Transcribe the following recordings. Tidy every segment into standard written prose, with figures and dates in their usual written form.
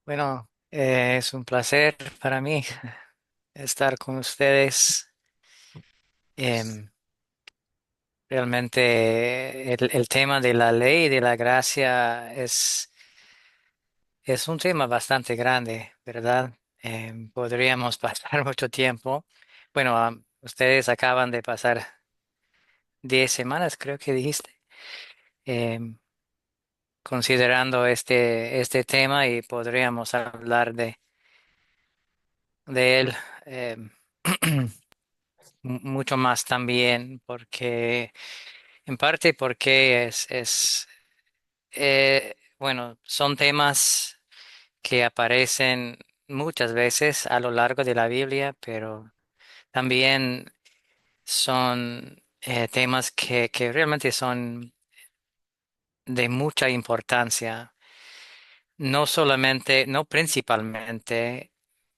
Bueno, es un placer para mí estar con ustedes. Em, Realmente el tema de la ley y de la gracia es un tema bastante grande, ¿verdad? Podríamos pasar mucho tiempo. Bueno, ustedes acaban de pasar 10 semanas, creo que dijiste, em, considerando este tema y podríamos hablar de él. em, Mucho más también, porque en parte porque bueno, son temas que aparecen muchas veces a lo largo de la Biblia, pero también son temas que realmente son de mucha importancia, no solamente, no principalmente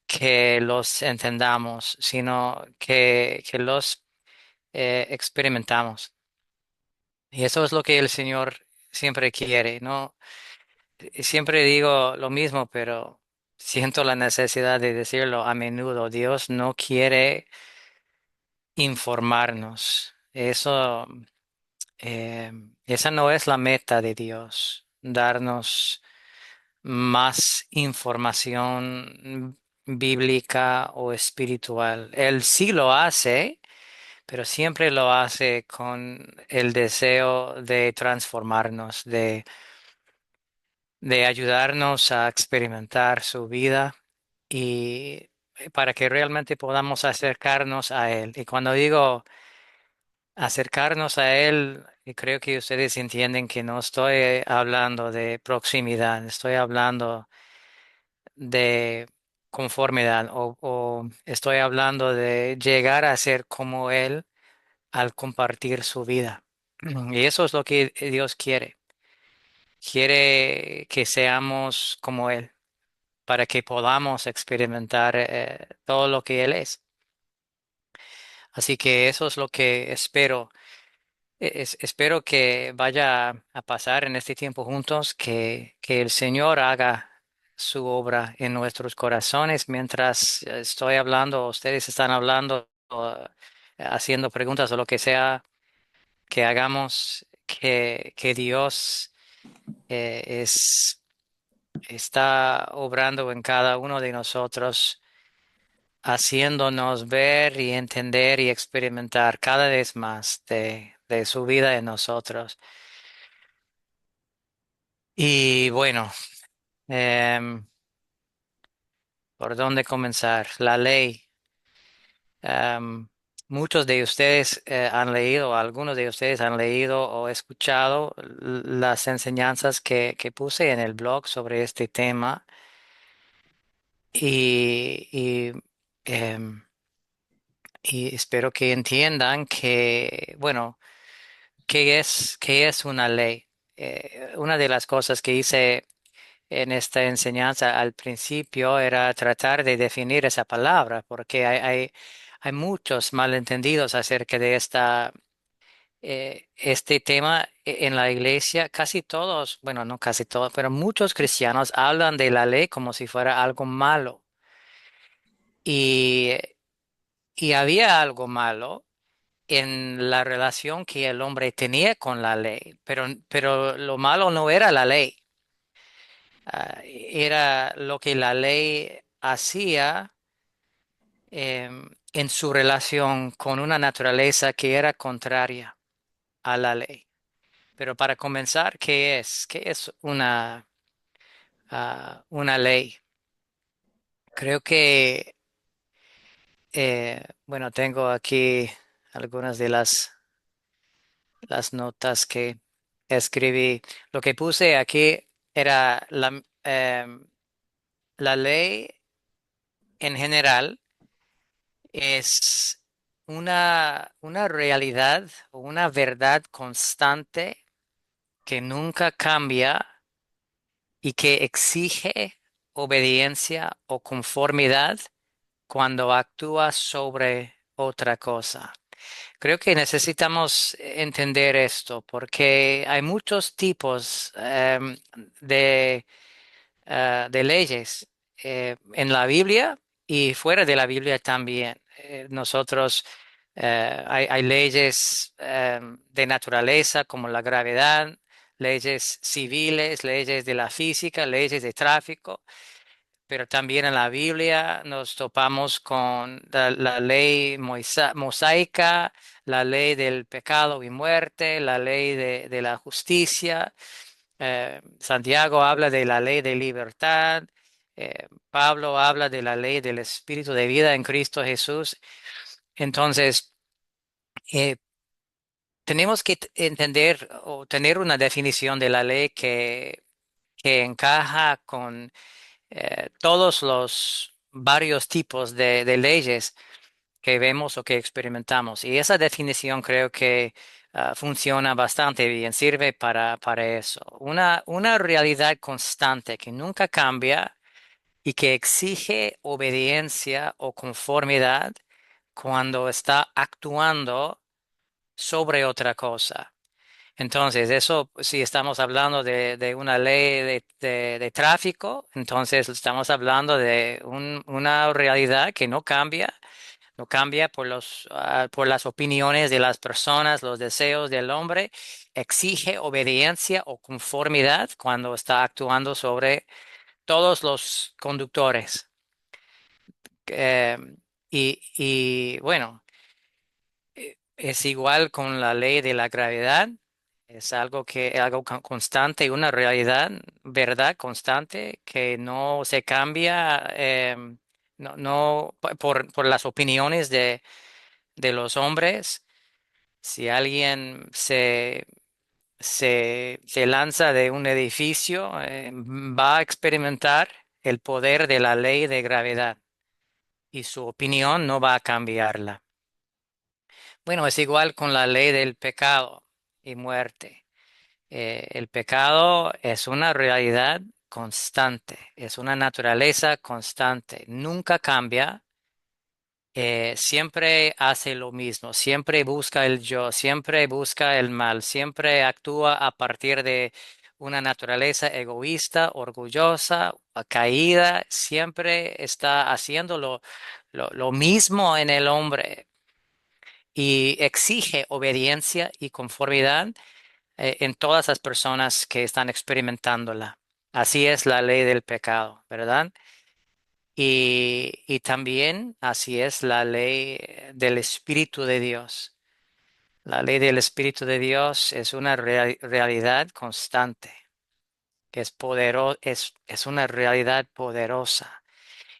que los entendamos, sino que los experimentamos. Y eso es lo que el Señor siempre quiere, ¿no? Siempre digo lo mismo, pero siento la necesidad de decirlo a menudo. Dios no quiere informarnos. Esa no es la meta de Dios, darnos más información bíblica o espiritual. Él sí lo hace, pero siempre lo hace con el deseo de transformarnos, de ayudarnos a experimentar su vida y para que realmente podamos acercarnos a Él. Y cuando digo acercarnos a Él, creo que ustedes entienden que no estoy hablando de proximidad, estoy hablando de conformidad o estoy hablando de llegar a ser como Él al compartir su vida. Y eso es lo que Dios quiere. Quiere que seamos como Él, para que podamos experimentar todo lo que Él es. Así que eso es lo que espero. Espero que vaya a pasar en este tiempo juntos, que el Señor haga su obra en nuestros corazones mientras estoy hablando, ustedes están hablando, o, haciendo preguntas o lo que sea que hagamos, que Dios está obrando en cada uno de nosotros, haciéndonos ver y entender y experimentar cada vez más de su vida en nosotros. Y bueno, em, ¿por dónde comenzar? La ley. Em, Muchos de ustedes han leído, algunos de ustedes han leído o escuchado las enseñanzas que puse en el blog sobre este tema y, em, y espero que entiendan que, bueno, qué es una ley? Una de las cosas que hice en esta enseñanza al principio era tratar de definir esa palabra, porque hay muchos malentendidos acerca de este tema en la iglesia. Casi todos, bueno, no casi todos, pero muchos cristianos hablan de la ley como si fuera algo malo. Y, y había algo malo en la relación que el hombre tenía con la ley, pero lo malo no era la ley, era lo que la ley hacía en su relación con una naturaleza que era contraria a la ley. Pero para comenzar, ¿qué es? ¿Qué es una ley? Creo que, bueno, tengo aquí algunas de las notas que escribí. Lo que puse aquí era la ley en general es una realidad o una verdad constante que nunca cambia y que exige obediencia o conformidad cuando actúa sobre otra cosa. Creo que necesitamos entender esto porque hay muchos tipos de leyes en la Biblia y fuera de la Biblia también. Nosotros hay leyes de naturaleza como la gravedad, leyes civiles, leyes de la física, leyes de tráfico, pero también en la Biblia nos topamos con la ley mosaica, la ley del pecado y muerte, la ley de la justicia. Santiago habla de la ley de libertad. Pablo habla de la ley del espíritu de vida en Cristo Jesús. Entonces, eh, tenemos que entender o tener una definición de la ley que encaja con todos los varios tipos de leyes que vemos o que experimentamos. Y esa definición creo que funciona bastante bien, sirve para eso. Una realidad constante que nunca cambia y que exige obediencia o conformidad cuando está actuando sobre otra cosa. Entonces, eso, si estamos hablando de una ley de tráfico, entonces estamos hablando de una realidad que no cambia, no cambia por las opiniones de las personas, los deseos del hombre, exige obediencia o conformidad cuando está actuando sobre todos los conductores. Eh, y bueno. Es igual con la ley de la gravedad. Es algo constante y una realidad, verdad constante que no se cambia, por las opiniones de los hombres. Si alguien se lanza de un edificio, va a experimentar el poder de la ley de gravedad y su opinión no va a cambiarla. Bueno, es igual con la ley del pecado y muerte. El pecado es una realidad constante, es una naturaleza constante, nunca cambia, siempre hace lo mismo, siempre busca el yo, siempre busca el mal, siempre actúa a partir de una naturaleza egoísta, orgullosa, caída, siempre está haciendo lo mismo en el hombre y exige obediencia y conformidad en todas las personas que están experimentándola. Así es la ley del pecado, ¿verdad? Y también así es la ley del Espíritu de Dios. La ley del Espíritu de Dios es una realidad constante, que es una realidad poderosa.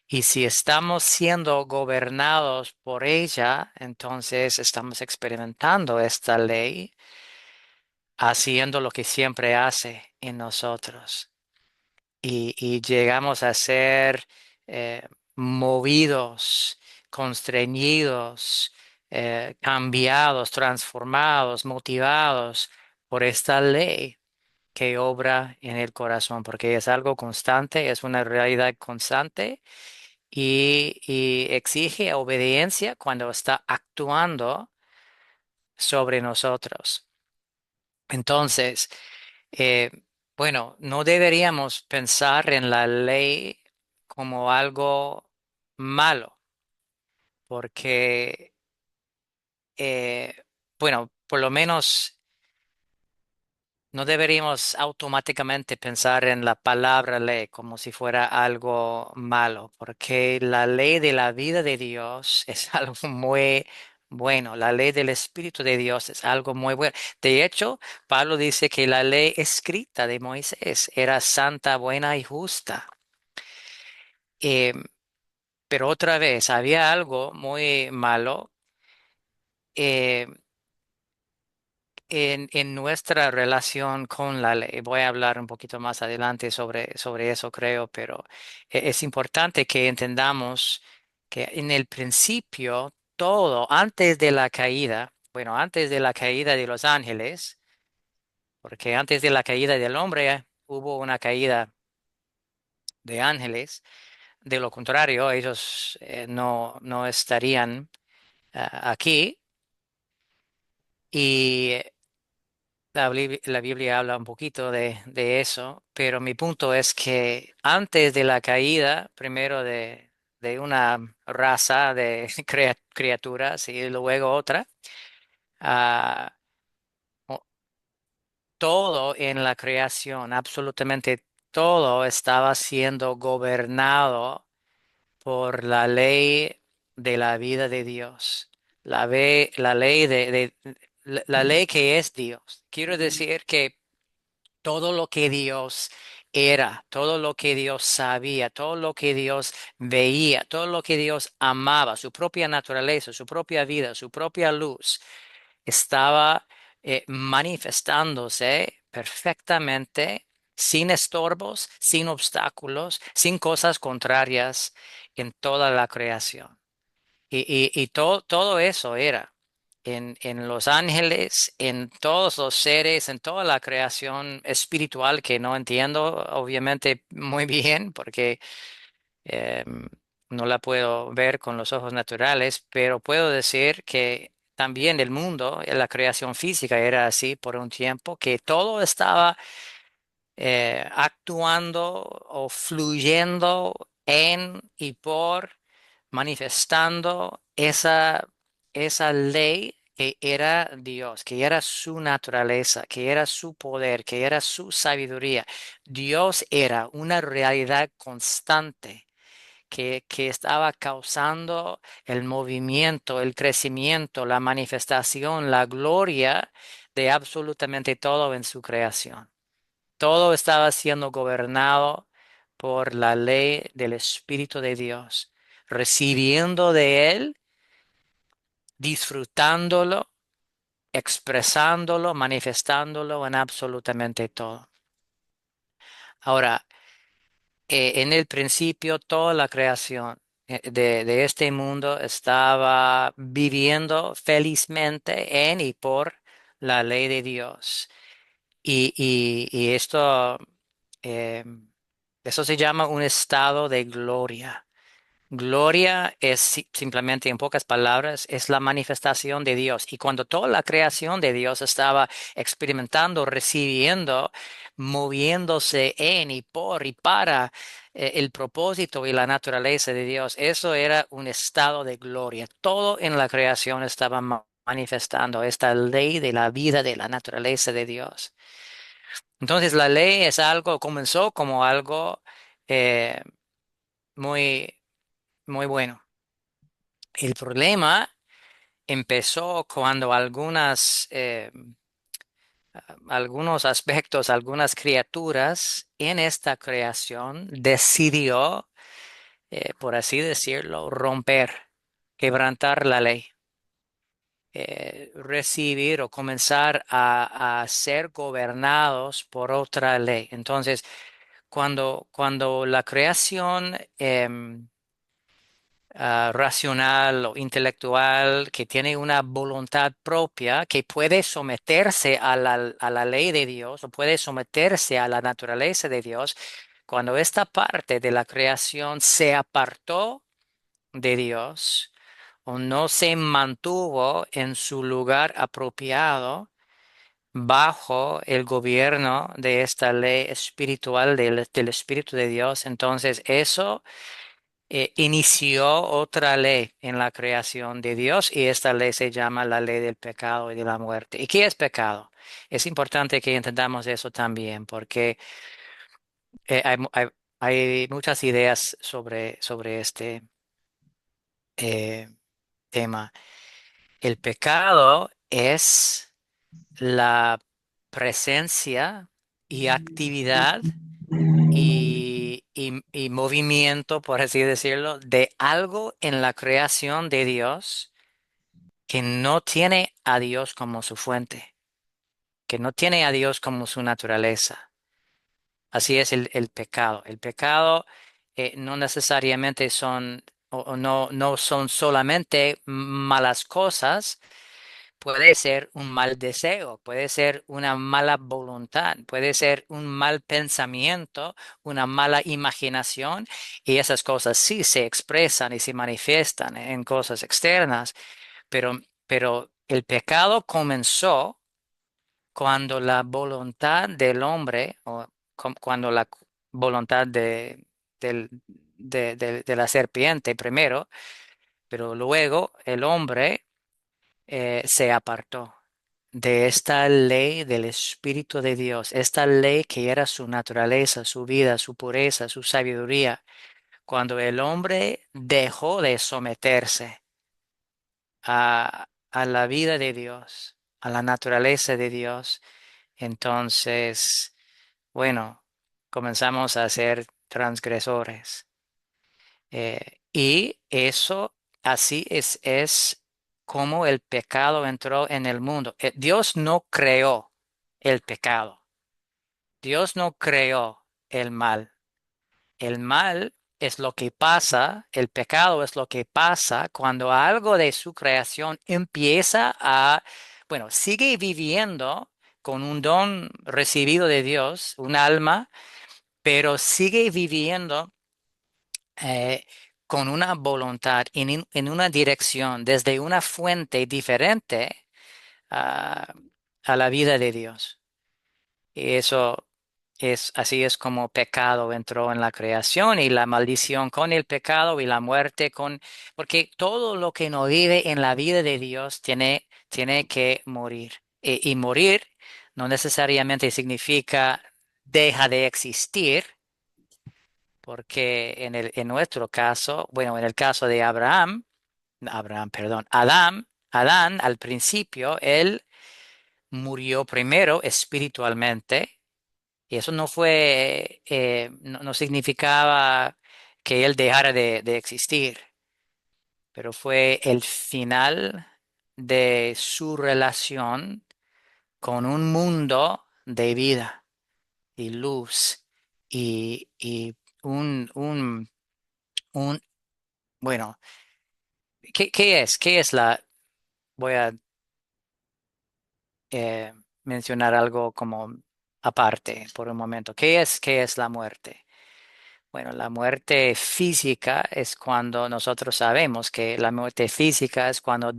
Y si estamos siendo gobernados por ella, entonces estamos experimentando esta ley, haciendo lo que siempre hace en nosotros. Y llegamos a ser eh, movidos, constreñidos, cambiados, transformados, motivados por esta ley que obra en el corazón, porque es algo constante, es una realidad constante y exige obediencia cuando está actuando sobre nosotros. Entonces, eh, bueno, no deberíamos pensar en la ley como algo malo, porque, eh, bueno, por lo menos no deberíamos automáticamente pensar en la palabra ley como si fuera algo malo, porque la ley de la vida de Dios es algo muy bueno. La ley del Espíritu de Dios es algo muy bueno. De hecho, Pablo dice que la ley escrita de Moisés era santa, buena y justa. Eh, pero otra vez, había algo muy malo. eh, en nuestra relación con la ley. Voy a hablar un poquito más adelante sobre eso, creo, pero es importante que entendamos que en el principio, todo antes de la caída, bueno, antes de la caída de los ángeles, porque antes de la caída del hombre hubo una caída de ángeles, de lo contrario, ellos no estarían aquí. la Biblia habla un poquito de eso, pero mi punto es que antes de la caída, primero de una raza de criaturas y luego otra, ah, o- todo en la creación, absolutamente todo estaba siendo gobernado por la ley de la vida de Dios, la ley la ley que es Dios. Quiero decir que todo lo que Dios era, todo lo que Dios sabía, todo lo que Dios veía, todo lo que Dios amaba, su propia naturaleza, su propia vida, su propia luz, estaba manifestándose perfectamente, sin estorbos, sin obstáculos, sin cosas contrarias en toda la creación. Y todo eso era en los ángeles, en todos los seres, en toda la creación espiritual que no entiendo, obviamente, muy bien, porque eh, no la puedo ver con los ojos naturales, pero puedo decir que también el mundo, la creación física era así por un tiempo, que todo estaba actuando o fluyendo en y por manifestando esa ley que era Dios, que era su naturaleza, que era su poder, que era su sabiduría. Dios era una realidad constante que estaba causando el movimiento, el crecimiento, la manifestación, la gloria de absolutamente todo en su creación. Todo estaba siendo gobernado por la ley del Espíritu de Dios, recibiendo de Él, disfrutándolo, expresándolo, manifestándolo en absolutamente todo. Ahora, en el principio, toda la creación de este mundo estaba viviendo felizmente en y por la ley de Dios. Y esto, eh, eso se llama un estado de gloria. Gloria es simplemente, en pocas palabras, es la manifestación de Dios. Y cuando toda la creación de Dios estaba experimentando, recibiendo, moviéndose en y por y para el propósito y la naturaleza de Dios, eso era un estado de gloria. Todo en la creación estaba manifestando esta ley de la vida, de la naturaleza de Dios. Entonces la ley es algo, comenzó como algo eh, muy, muy bueno. El problema empezó cuando algunos aspectos, algunas criaturas en esta creación decidió, por así decirlo, romper, quebrantar la ley, recibir o comenzar a ser gobernados por otra ley. Entonces, cuando la creación racional o intelectual que tiene una voluntad propia, que puede someterse a la ley de Dios o puede someterse a la naturaleza de Dios, cuando esta parte de la creación se apartó de Dios o no se mantuvo en su lugar apropiado, bajo el gobierno de esta ley espiritual del Espíritu de Dios, entonces eso inició otra ley en la creación de Dios y esta ley se llama la ley del pecado y de la muerte. ¿Y qué es pecado? Es importante que entendamos eso también porque hay muchas ideas sobre este eh, tema. El pecado es la presencia y actividad y movimiento, por así decirlo, de algo en la creación de Dios que no tiene a Dios como su fuente, que no tiene a Dios como su naturaleza. Así es el pecado. El pecado no necesariamente son o no son solamente malas cosas. Puede ser un mal deseo, puede ser una mala voluntad, puede ser un mal pensamiento, una mala imaginación, y esas cosas sí se expresan y se manifiestan en cosas externas, pero el pecado comenzó cuando la voluntad del hombre, o cuando la voluntad de la serpiente primero, pero luego el hombre se apartó de esta ley del Espíritu de Dios, esta ley que era su naturaleza, su vida, su pureza, su sabiduría. Cuando el hombre dejó de someterse a la vida de Dios, a la naturaleza de Dios, entonces, bueno, comenzamos a ser transgresores. Y eso así es como el pecado entró en el mundo. Dios no creó el pecado. Dios no creó el mal. El mal es lo que pasa, el pecado es lo que pasa cuando algo de su creación empieza bueno, sigue viviendo con un don recibido de Dios, un alma, pero sigue viviendo eh, con una voluntad en una dirección, desde una fuente diferente a, a la vida de Dios. Y eso así es como pecado entró en la creación y la maldición con el pecado y la muerte porque todo lo que no vive en la vida de Dios tiene que morir. Y morir no necesariamente significa deja de existir, porque en nuestro caso, bueno, en el caso de perdón, Adán, al principio, él murió primero espiritualmente, y eso no significaba que él dejara de existir, pero fue el final de su relación con un mundo de vida y luz y un, bueno, ¿qué es? ¿Qué es voy a eh, mencionar algo como aparte por un momento. Qué es la muerte? Bueno, la muerte física es cuando nosotros sabemos que la muerte física es cuando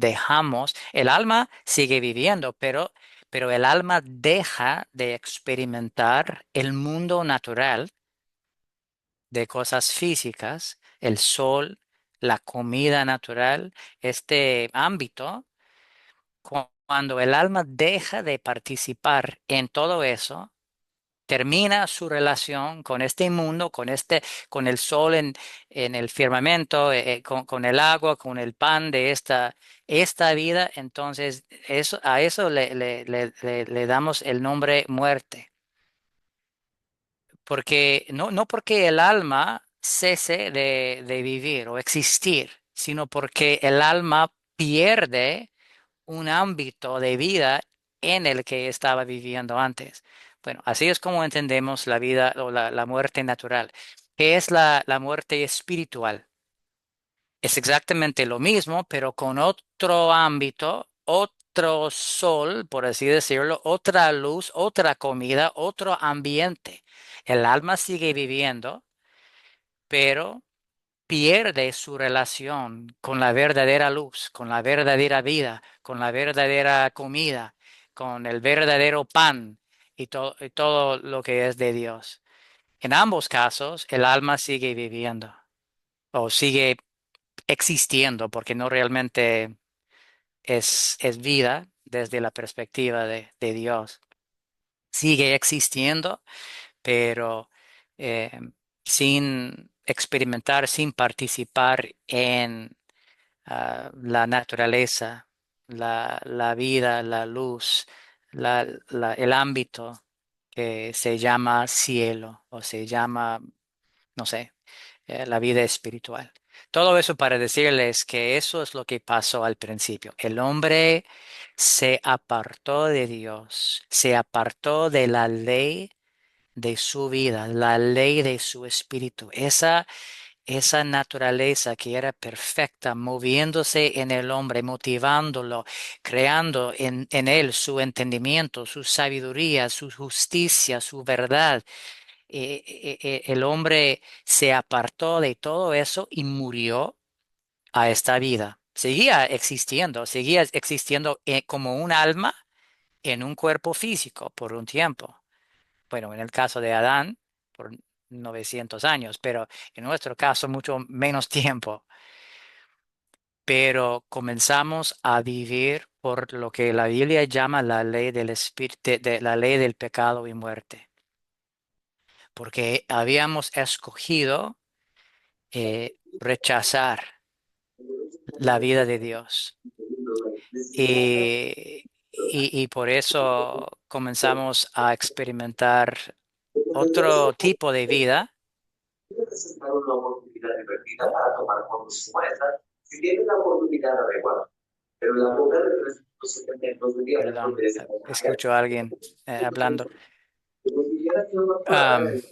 el alma sigue viviendo, pero el alma deja de experimentar el mundo natural de cosas físicas, el sol, la comida natural, este ámbito. Cuando el alma deja de participar en todo eso, termina su relación con este mundo, con el sol en el firmamento, con el agua, con el pan de esta vida, entonces a eso le damos el nombre muerte. Porque no porque el alma cese de vivir o existir, sino porque el alma pierde un ámbito de vida en el que estaba viviendo antes. Bueno, así es como entendemos la vida o la muerte natural. ¿Qué es la muerte espiritual? Es exactamente lo mismo, pero con otro ámbito, otro sol, por así decirlo, otra luz, otra comida, otro ambiente. El alma sigue viviendo, pero pierde su relación con la verdadera luz, con la verdadera vida, con la verdadera comida, con el verdadero pan y todo lo que es de Dios. En ambos casos, el alma sigue viviendo o sigue existiendo porque no realmente es vida desde la perspectiva de Dios. Sigue existiendo, pero eh, sin experimentar, sin participar en la naturaleza, la vida, la luz, el ámbito que se llama cielo o se llama, no sé, la vida espiritual. Todo eso para decirles que eso es lo que pasó al principio. El hombre se apartó de Dios, se apartó de la ley de su vida, la ley de su espíritu. Esa naturaleza que era perfecta, moviéndose en el hombre, motivándolo, creando en él su entendimiento, su sabiduría, su justicia, su verdad. El hombre se apartó de todo eso y murió a esta vida. Seguía existiendo como un alma en un cuerpo físico por un tiempo. Bueno, en el caso de Adán, por 900 años, pero en nuestro caso mucho menos tiempo. Pero comenzamos a vivir por lo que la Biblia llama la ley del espíritu, de la ley del pecado y muerte, porque habíamos escogido rechazar la vida de Dios. Y por eso comenzamos a experimentar otro tipo de vida. Presentar una oportunidad divertida para tomar fotos como esta, si tienes la oportunidad adecuada. Pero la boca de 372 diámetros Perdón, de ese material. escucho a alguien hablando. Como si hubiera sido una Am,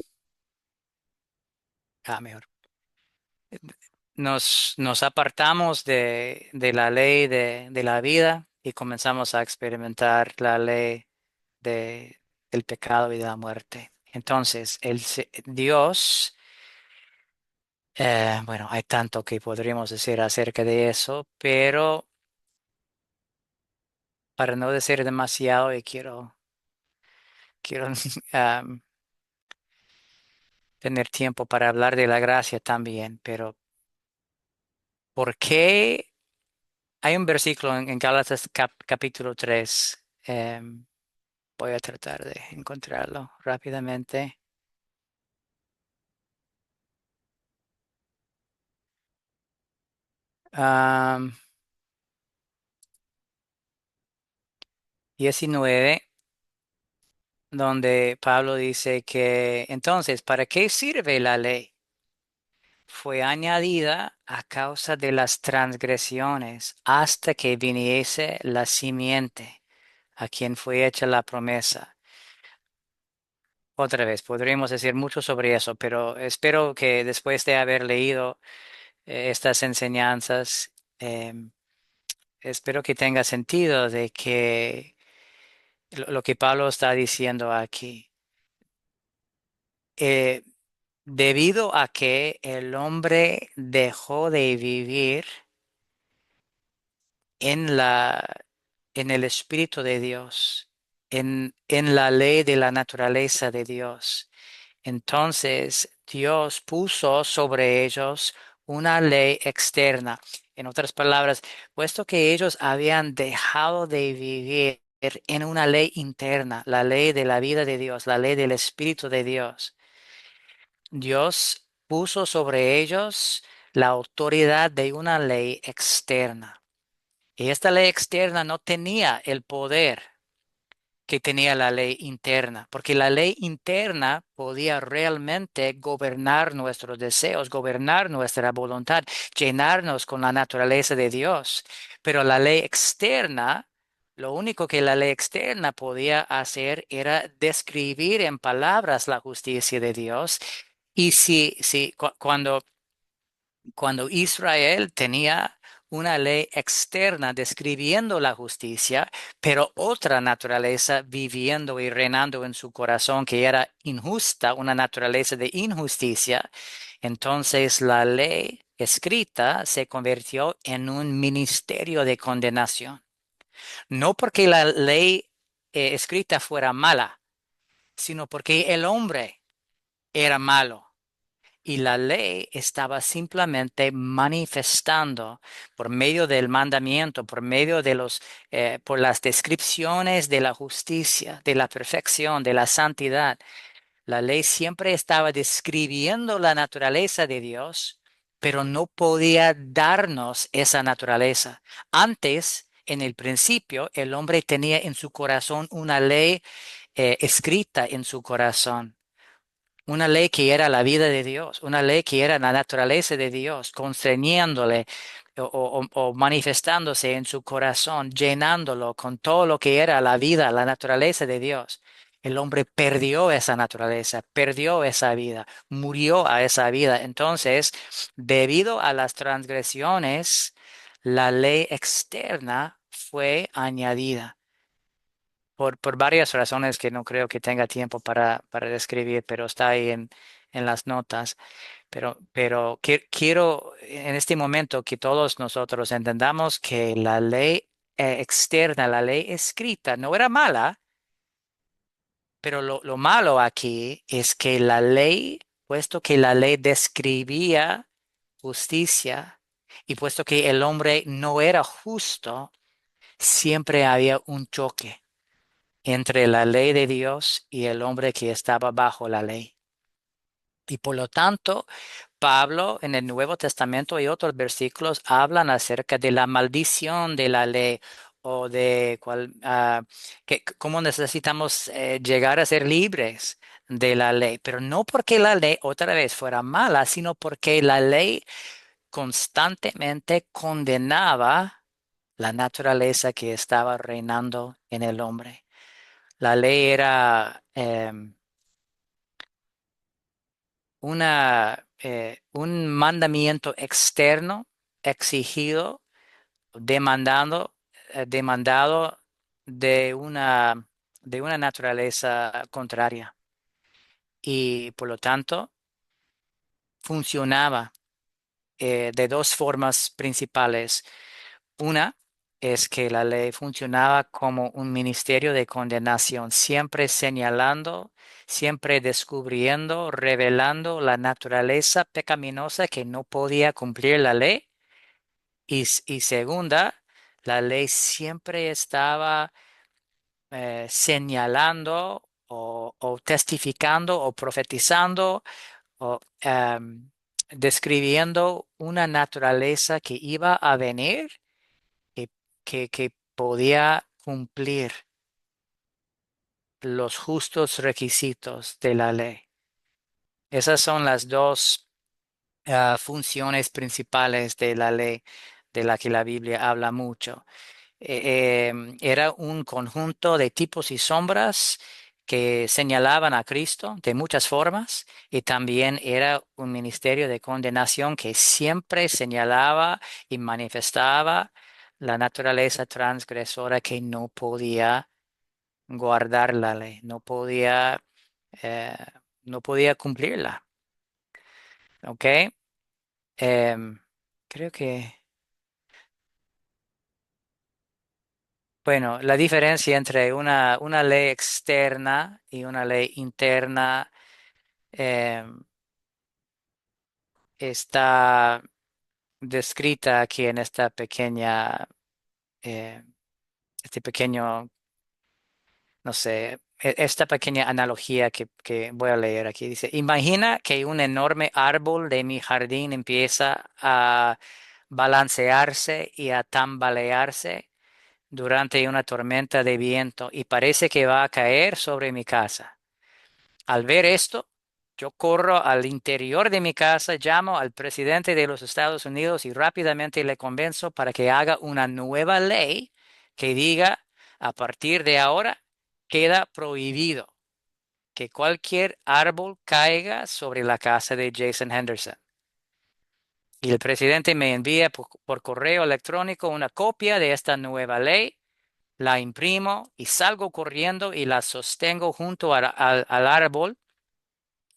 palabra. Mejor. Nos apartamos de la ley de la vida y comenzamos a experimentar la ley del pecado y de la muerte. Entonces, Dios, bueno, hay tanto que podríamos decir acerca de eso, pero para no decir demasiado, y quiero am, tener tiempo para hablar de la gracia también, pero ¿por qué? Hay un versículo en Gálatas capítulo 3. Voy a tratar de encontrarlo rápidamente. 19, donde Pablo dice que entonces, ¿para qué sirve la ley? Fue añadida a causa de las transgresiones hasta que viniese la simiente, a quien fue hecha la promesa. Otra vez, podríamos decir mucho sobre eso, pero espero que después de haber leído estas enseñanzas, em, espero que tenga sentido de que lo que Pablo está diciendo aquí. Eh, Debido a que el hombre dejó de vivir en en el Espíritu de Dios, en la ley de la naturaleza de Dios. Entonces Dios puso sobre ellos una ley externa. En otras palabras, puesto que ellos habían dejado de vivir en una ley interna, la ley de la vida de Dios, la ley del Espíritu de Dios, Dios puso sobre ellos la autoridad de una ley externa. Y esta ley externa no tenía el poder que tenía la ley interna, porque la ley interna podía realmente gobernar nuestros deseos, gobernar nuestra voluntad, llenarnos con la naturaleza de Dios. Pero la ley externa, lo único que la ley externa podía hacer era describir en palabras la justicia de Dios. Y cuando Israel tenía una ley externa describiendo la justicia, pero otra naturaleza viviendo y reinando en su corazón que era injusta, una naturaleza de injusticia, entonces la ley escrita se convirtió en un ministerio de condenación. No porque la ley escrita fuera mala, sino porque el hombre era malo. Y la ley estaba simplemente manifestando por medio del mandamiento, por medio de por las descripciones de la justicia, de la perfección, de la santidad. La ley siempre estaba describiendo la naturaleza de Dios, pero no podía darnos esa naturaleza. Antes, en el principio, el hombre tenía en su corazón una ley escrita en su corazón. Una ley que era la vida de Dios, una ley que era la naturaleza de Dios, constreñiéndole o manifestándose en su corazón, llenándolo con todo lo que era la vida, la naturaleza de Dios. El hombre perdió esa naturaleza, perdió esa vida, murió a esa vida. Entonces, debido a las transgresiones, la ley externa fue añadida por varias razones que no creo que tenga tiempo para describir, pero está ahí en las notas. Pero quiero en este momento que todos nosotros entendamos que la ley externa, la ley escrita, no era mala, pero lo malo aquí es que la ley, puesto que la ley describía justicia y puesto que el hombre no era justo, siempre había un choque entre la ley de Dios y el hombre que estaba bajo la ley. Y por lo tanto, Pablo en el Nuevo Testamento y otros versículos hablan acerca de la maldición de la ley o de cómo necesitamos llegar a ser libres de la ley, pero no porque la ley otra vez fuera mala, sino porque la ley constantemente condenaba la naturaleza que estaba reinando en el hombre. La ley era un mandamiento externo exigido, demandado de una naturaleza contraria y por lo tanto funcionaba de dos formas principales. Una es que la ley funcionaba como un ministerio de condenación, siempre señalando, siempre descubriendo, revelando la naturaleza pecaminosa que no podía cumplir la ley. Y segunda, la ley siempre estaba señalando o testificando o profetizando o describiendo una naturaleza que iba a venir que, que podía cumplir los justos requisitos de la ley. Esas son las dos funciones principales de la ley de la que la Biblia habla mucho. Era un conjunto de tipos y sombras que señalaban a Cristo de muchas formas y también era un ministerio de condenación que siempre señalaba y manifestaba la naturaleza transgresora que no podía guardar la ley, eh, no podía cumplirla. ¿Ok? Em, creo que, bueno, la diferencia entre una ley externa y una ley interna em, está descrita aquí en esta eh, este pequeño, no sé, esta pequeña analogía que voy a leer aquí. Dice, imagina que un enorme árbol de mi jardín empieza a balancearse y a tambalearse durante una tormenta de viento y parece que va a caer sobre mi casa. Al ver esto, yo corro al interior de mi casa, llamo al presidente de los Estados Unidos y rápidamente le convenzo para que haga una nueva ley que diga, a partir de ahora, queda prohibido que cualquier árbol caiga sobre la casa de Jason Henderson. Y el presidente me envía por correo electrónico una copia de esta nueva ley. La imprimo y salgo corriendo y la sostengo junto al árbol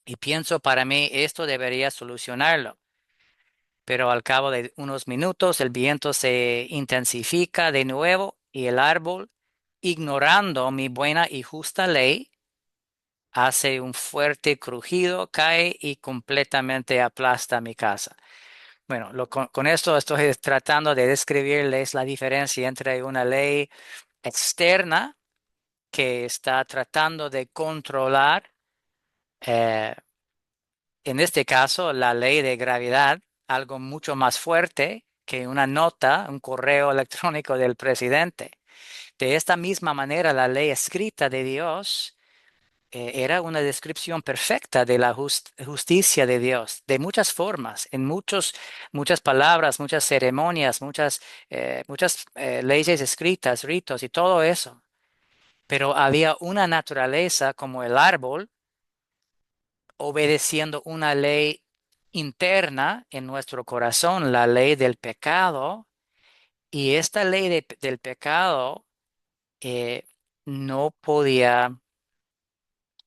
y pienso para mí esto debería solucionarlo. Pero al cabo de unos minutos el viento se intensifica de nuevo y el árbol, ignorando mi buena y justa ley, hace un fuerte crujido, cae y completamente aplasta mi casa. Bueno, con esto estoy tratando de describirles la diferencia entre una ley externa que está tratando de controlar, eh, en este caso, la ley de gravedad, algo mucho más fuerte que una nota, un correo electrónico del presidente. De esta misma manera, la ley escrita de Dios era una descripción perfecta de la justicia de Dios, de muchas formas, en muchas palabras, muchas ceremonias, muchas leyes escritas, ritos y todo eso. Pero había una naturaleza como el árbol obedeciendo una ley interna en nuestro corazón, la ley del pecado, y esta ley del pecado eh, no podía,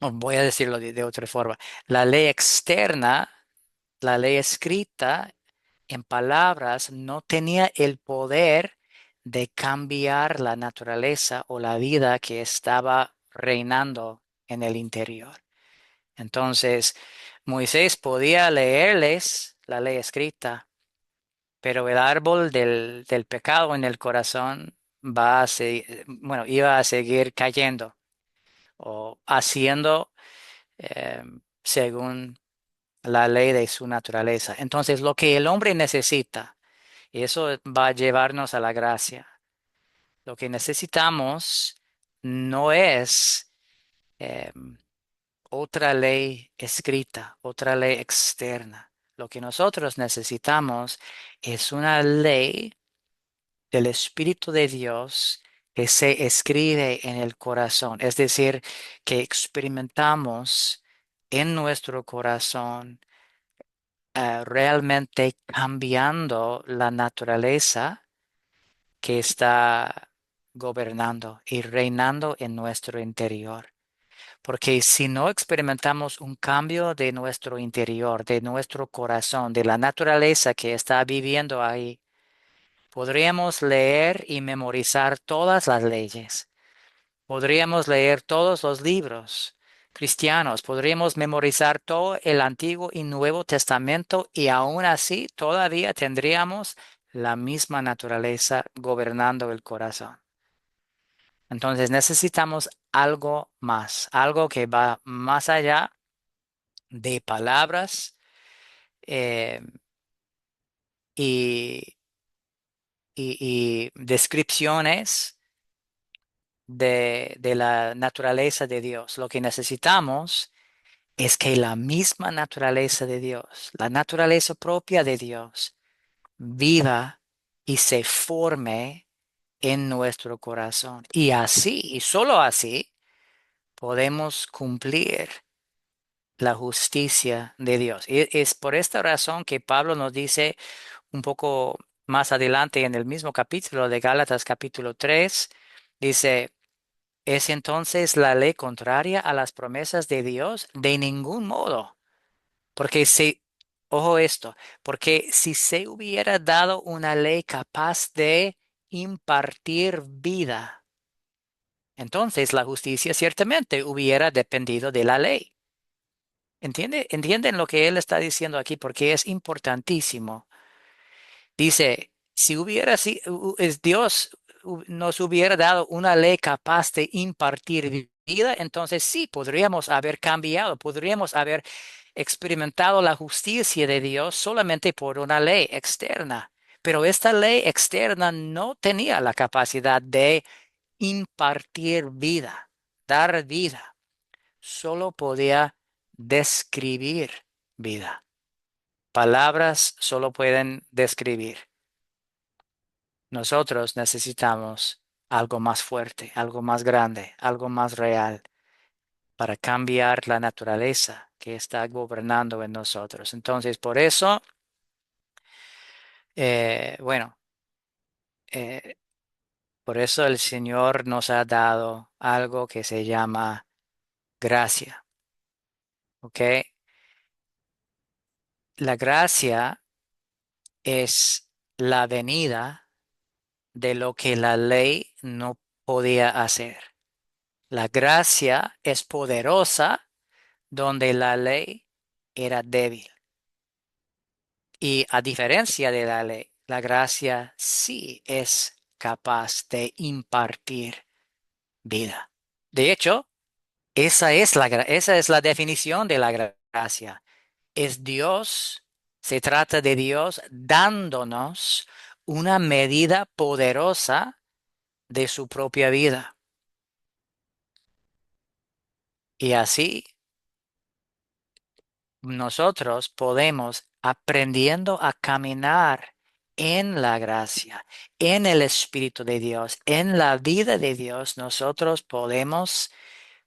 o voy a decirlo de otra forma, la ley externa, la ley escrita en palabras, no tenía el poder de cambiar la naturaleza o la vida que estaba reinando en el interior. Entonces, Moisés podía leerles la ley escrita, pero el árbol del pecado en el corazón bueno, iba a seguir cayendo o haciendo eh, según la ley de su naturaleza. Entonces, lo que el hombre necesita, y eso va a llevarnos a la gracia, lo que necesitamos no es eh, otra ley escrita, otra ley externa. Lo que nosotros necesitamos es una ley del Espíritu de Dios que se escribe en el corazón, es decir, que experimentamos en nuestro corazón realmente cambiando la naturaleza que está gobernando y reinando en nuestro interior. Porque si no experimentamos un cambio de nuestro interior, de nuestro corazón, de la naturaleza que está viviendo ahí, podríamos leer y memorizar todas las leyes. Podríamos leer todos los libros cristianos, podríamos memorizar todo el Antiguo y Nuevo Testamento y aún así todavía tendríamos la misma naturaleza gobernando el corazón. Entonces necesitamos algo más, algo que va más allá de palabras eh, y, y descripciones de la naturaleza de Dios. Lo que necesitamos es que la misma naturaleza de Dios, la naturaleza propia de Dios, viva y se forme en nuestro corazón. Y así, y solo así, podemos cumplir la justicia de Dios. Y es por esta razón que Pablo nos dice un poco más adelante en el mismo capítulo de Gálatas capítulo 3, dice, ¿es entonces la ley contraria a las promesas de Dios? De ningún modo. Porque si, ojo esto, porque si se hubiera dado una ley capaz de impartir vida, entonces la justicia ciertamente hubiera dependido de la ley. ¿Entienden lo que él está diciendo aquí? Porque es importantísimo. Dice, si hubiera sido, Dios nos hubiera dado una ley capaz de impartir vida, entonces sí, podríamos haber cambiado, podríamos haber experimentado la justicia de Dios solamente por una ley externa. Pero esta ley externa no tenía la capacidad de impartir vida, dar vida, solo podía describir vida. Palabras solo pueden describir. Nosotros necesitamos algo más fuerte, algo más grande, algo más real para cambiar la naturaleza que está gobernando en nosotros. Entonces, por eso, bueno, eh, por eso el Señor nos ha dado algo que se llama gracia, ¿ok? La gracia es la venida de lo que la ley no podía hacer. La gracia es poderosa donde la ley era débil. Y a diferencia de la ley, la gracia sí es capaz de impartir vida. De hecho, esa es la definición de la gracia. Es Dios, se trata de Dios dándonos una medida poderosa de su propia vida. Y así nosotros podemos, aprendiendo a caminar en la gracia, en el Espíritu de Dios, en la vida de Dios, nosotros podemos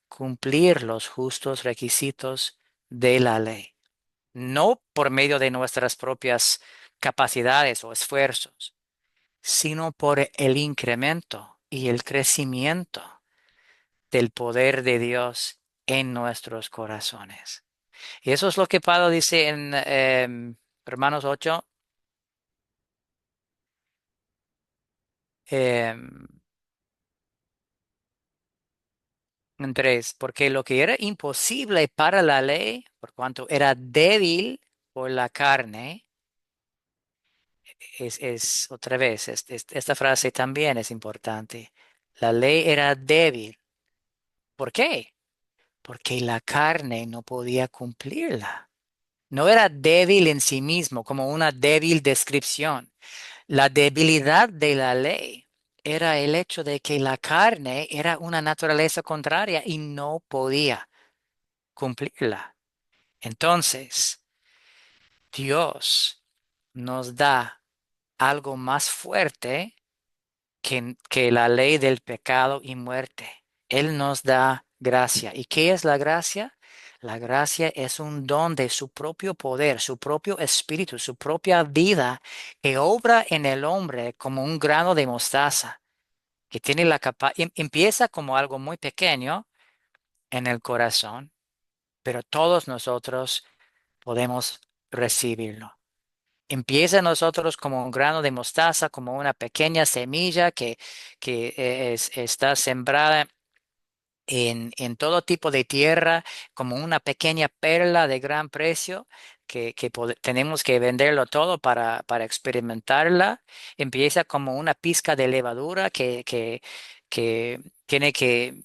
cumplir los justos requisitos de la ley, no por medio de nuestras propias capacidades o esfuerzos, sino por el incremento y el crecimiento del poder de Dios en nuestros corazones. Y eso es lo que Pablo dice en Romanos 8. em, en 3, porque lo que era imposible para la ley, por cuanto era débil por la carne, es otra vez, esta frase también es importante. La ley era débil. ¿Por qué? Porque la carne no podía cumplirla. No era débil en sí mismo, como una débil descripción. La debilidad de la ley era el hecho de que la carne era una naturaleza contraria y no podía cumplirla. Entonces, Dios nos da algo más fuerte que la ley del pecado y muerte. Él nos da gracia. ¿Y qué es la gracia? La gracia es un don de su propio poder, su propio espíritu, su propia vida que obra en el hombre como un grano de mostaza, que tiene la capacidad, empieza como algo muy pequeño en el corazón, pero todos nosotros podemos recibirlo. Empieza en nosotros como un grano de mostaza, como una pequeña semilla que está sembrada en todo tipo de tierra, como una pequeña perla de gran precio, que tenemos que venderlo todo para experimentarla. Empieza como una pizca de levadura que tiene que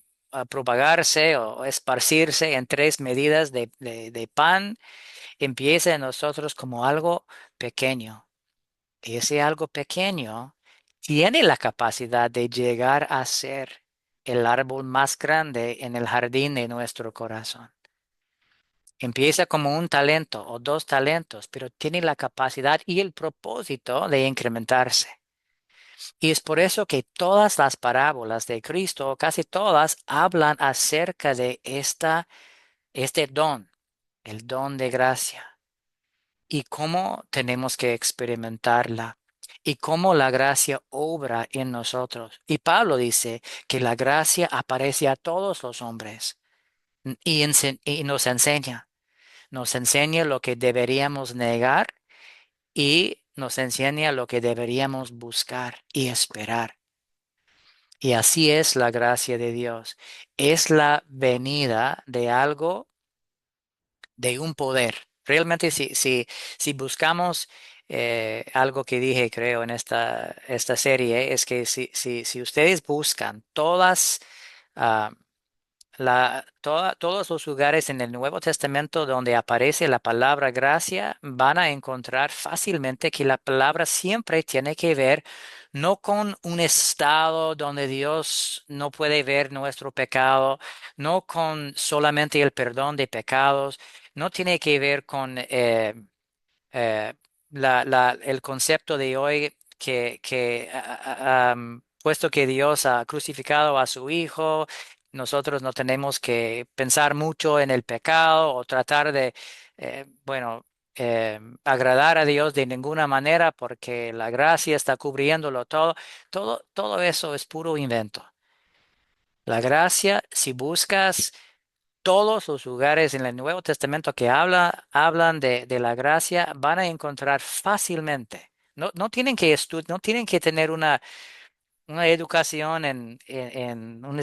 propagarse o esparcirse en 3 medidas de pan. Empieza en nosotros como algo pequeño. Y ese algo pequeño tiene la capacidad de llegar a ser el árbol más grande en el jardín de nuestro corazón. Empieza como un talento o 2 talentos, pero tiene la capacidad y el propósito de incrementarse. Y es por eso que todas las parábolas de Cristo, casi todas, hablan acerca de este don, el don de gracia, y cómo tenemos que experimentarla y cómo la gracia obra en nosotros. Y Pablo dice que la gracia aparece a todos los hombres y nos enseña lo que deberíamos negar y nos enseña lo que deberíamos buscar y esperar. Y así es la gracia de Dios. Es la venida de algo, de un poder. Realmente, si buscamos algo que dije, creo, en esta serie, es que si ustedes buscan ah, todos los lugares en el Nuevo Testamento donde aparece la palabra gracia, van a encontrar fácilmente que la palabra siempre tiene que ver no con un estado donde Dios no puede ver nuestro pecado, no con solamente el perdón de pecados, no tiene que ver con eh, el concepto de hoy que puesto que Dios ha crucificado a su Hijo, nosotros no tenemos que pensar mucho en el pecado o tratar de, bueno, agradar a Dios de ninguna manera porque la gracia está cubriéndolo todo. Todo eso es puro invento. La gracia, si buscas todos los lugares en el Nuevo Testamento que hablan de la gracia, van a encontrar fácilmente. No tienen que no tienen que tener una educación en una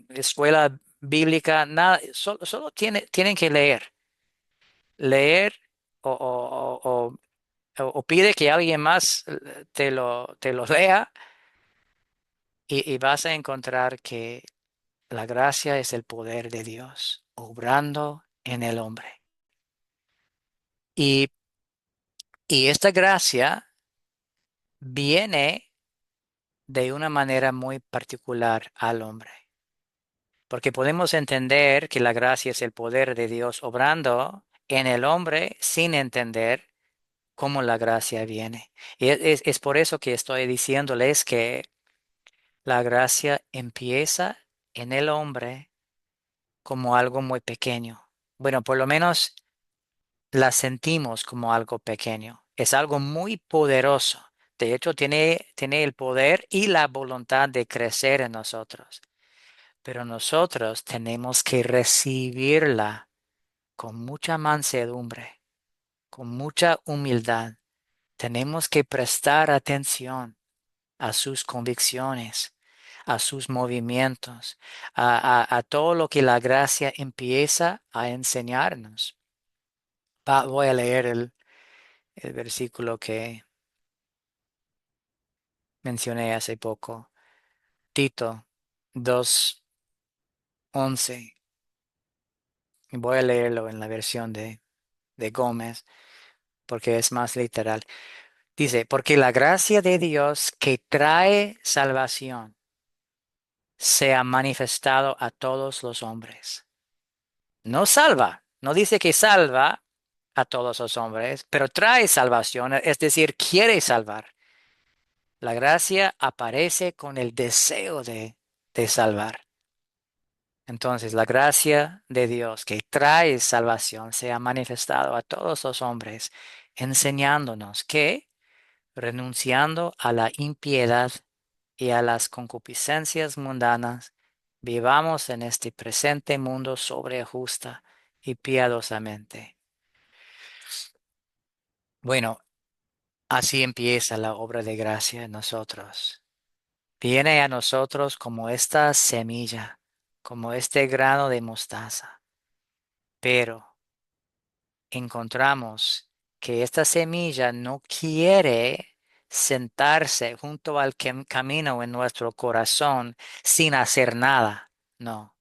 escuela bíblica, nada, solo tienen que leer o pide que alguien más te lo lea y vas a encontrar que la gracia es el poder de Dios obrando en el hombre. Y, y esta gracia viene de una manera muy particular al hombre, porque podemos entender que la gracia es el poder de Dios obrando en el hombre sin entender cómo la gracia viene. Y es por eso que estoy diciéndoles que la gracia empieza en el hombre como algo muy pequeño. Bueno, por lo menos la sentimos como algo pequeño. Es algo muy poderoso. De hecho, tiene el poder y la voluntad de crecer en nosotros. Pero nosotros tenemos que recibirla con mucha mansedumbre, con mucha humildad. Tenemos que prestar atención a sus convicciones, a sus movimientos, a todo lo que la gracia empieza a enseñarnos. Voy a leer el versículo que mencioné hace poco, Tito 2:11. Y voy a leerlo en la versión de Gómez porque es más literal. Dice, porque la gracia de Dios que trae salvación se ha manifestado a todos los hombres. No salva, no dice que salva a todos los hombres, pero trae salvación, es decir, quiere salvar. La gracia aparece con el deseo de salvar. Entonces, la gracia de Dios que trae salvación se ha manifestado a todos los hombres, enseñándonos que, renunciando a la impiedad y a las concupiscencias mundanas, vivamos en este presente mundo sobre justa y piadosamente. Bueno, así empieza la obra de gracia en nosotros. Viene a nosotros como esta semilla, como este grano de mostaza, pero encontramos que esta semilla no quiere sentarse junto al camino en nuestro corazón sin hacer nada. No,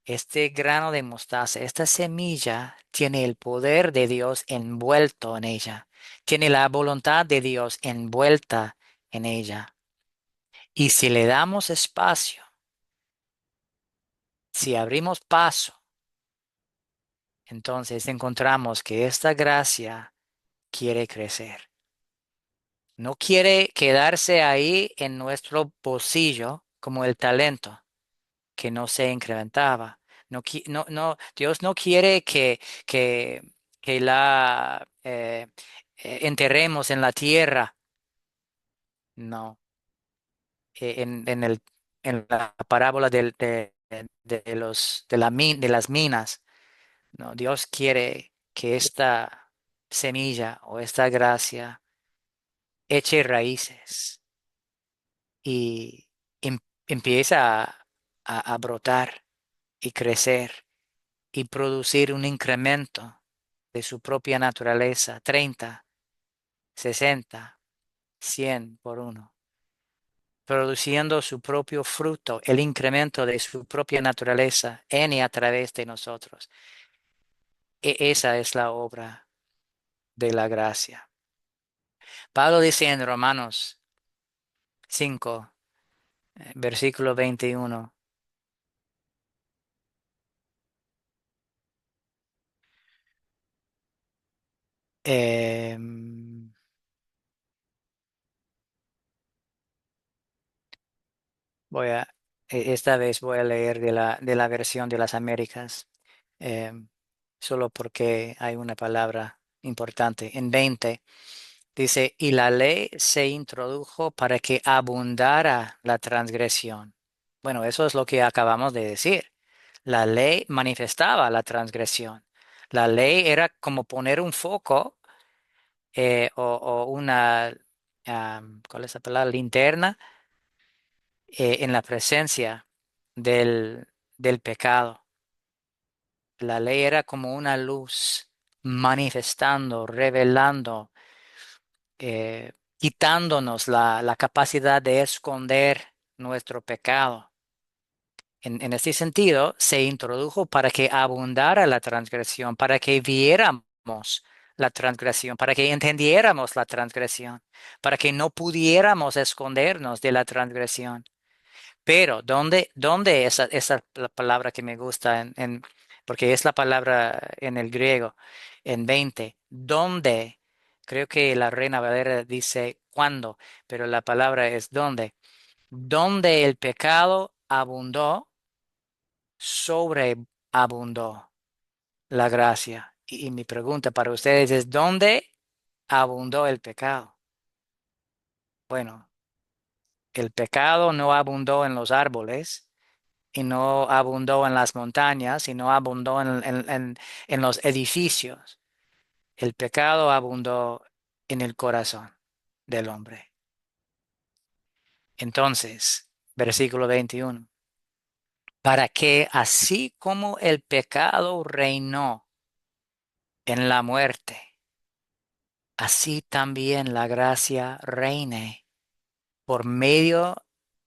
este grano de mostaza, esta semilla tiene el poder de Dios envuelto en ella, tiene la voluntad de Dios envuelta en ella. Y si le damos espacio, si abrimos paso, entonces encontramos que esta gracia quiere crecer. No quiere quedarse ahí en nuestro bolsillo como el talento que no se incrementaba. Dios no quiere que, que la enterremos en la tierra. No. En la parábola de las minas. No, Dios quiere que esta semilla o esta gracia eche raíces y empieza a brotar y crecer y producir un incremento de su propia naturaleza, 30, 60, 100 por uno, produciendo su propio fruto, el incremento de su propia naturaleza en y a través de nosotros. Esa es la obra de la gracia. Pablo dice en Romanos 5, versículo 21. em, Voy a, esta vez voy a leer de la versión de las Américas, em, solo porque hay una palabra importante. En 20 dice, y la ley se introdujo para que abundara la transgresión. Bueno, eso es lo que acabamos de decir. La ley manifestaba la transgresión. La ley era como poner un foco o una, ¿cuál es la palabra? Linterna en la presencia del pecado. La ley era como una luz manifestando, revelando, quitándonos la capacidad de esconder nuestro pecado. En este sentido, se introdujo para que abundara la transgresión, para que viéramos la transgresión, para que entendiéramos la transgresión, para que no pudiéramos escondernos de la transgresión. Pero, ¿dónde esa la palabra que me gusta porque es la palabra en el griego, en 20 ¿dónde? Creo que la Reina Valera dice cuándo, pero la palabra es ¿dónde? Donde el pecado abundó, sobreabundó la gracia. Y mi pregunta para ustedes es, ¿dónde abundó el pecado? Bueno, el pecado no abundó en los árboles y no abundó en las montañas y no abundó en los edificios. El pecado abundó en el corazón del hombre. Entonces, versículo 21, para que así como el pecado reinó en la muerte, así también la gracia reine por medio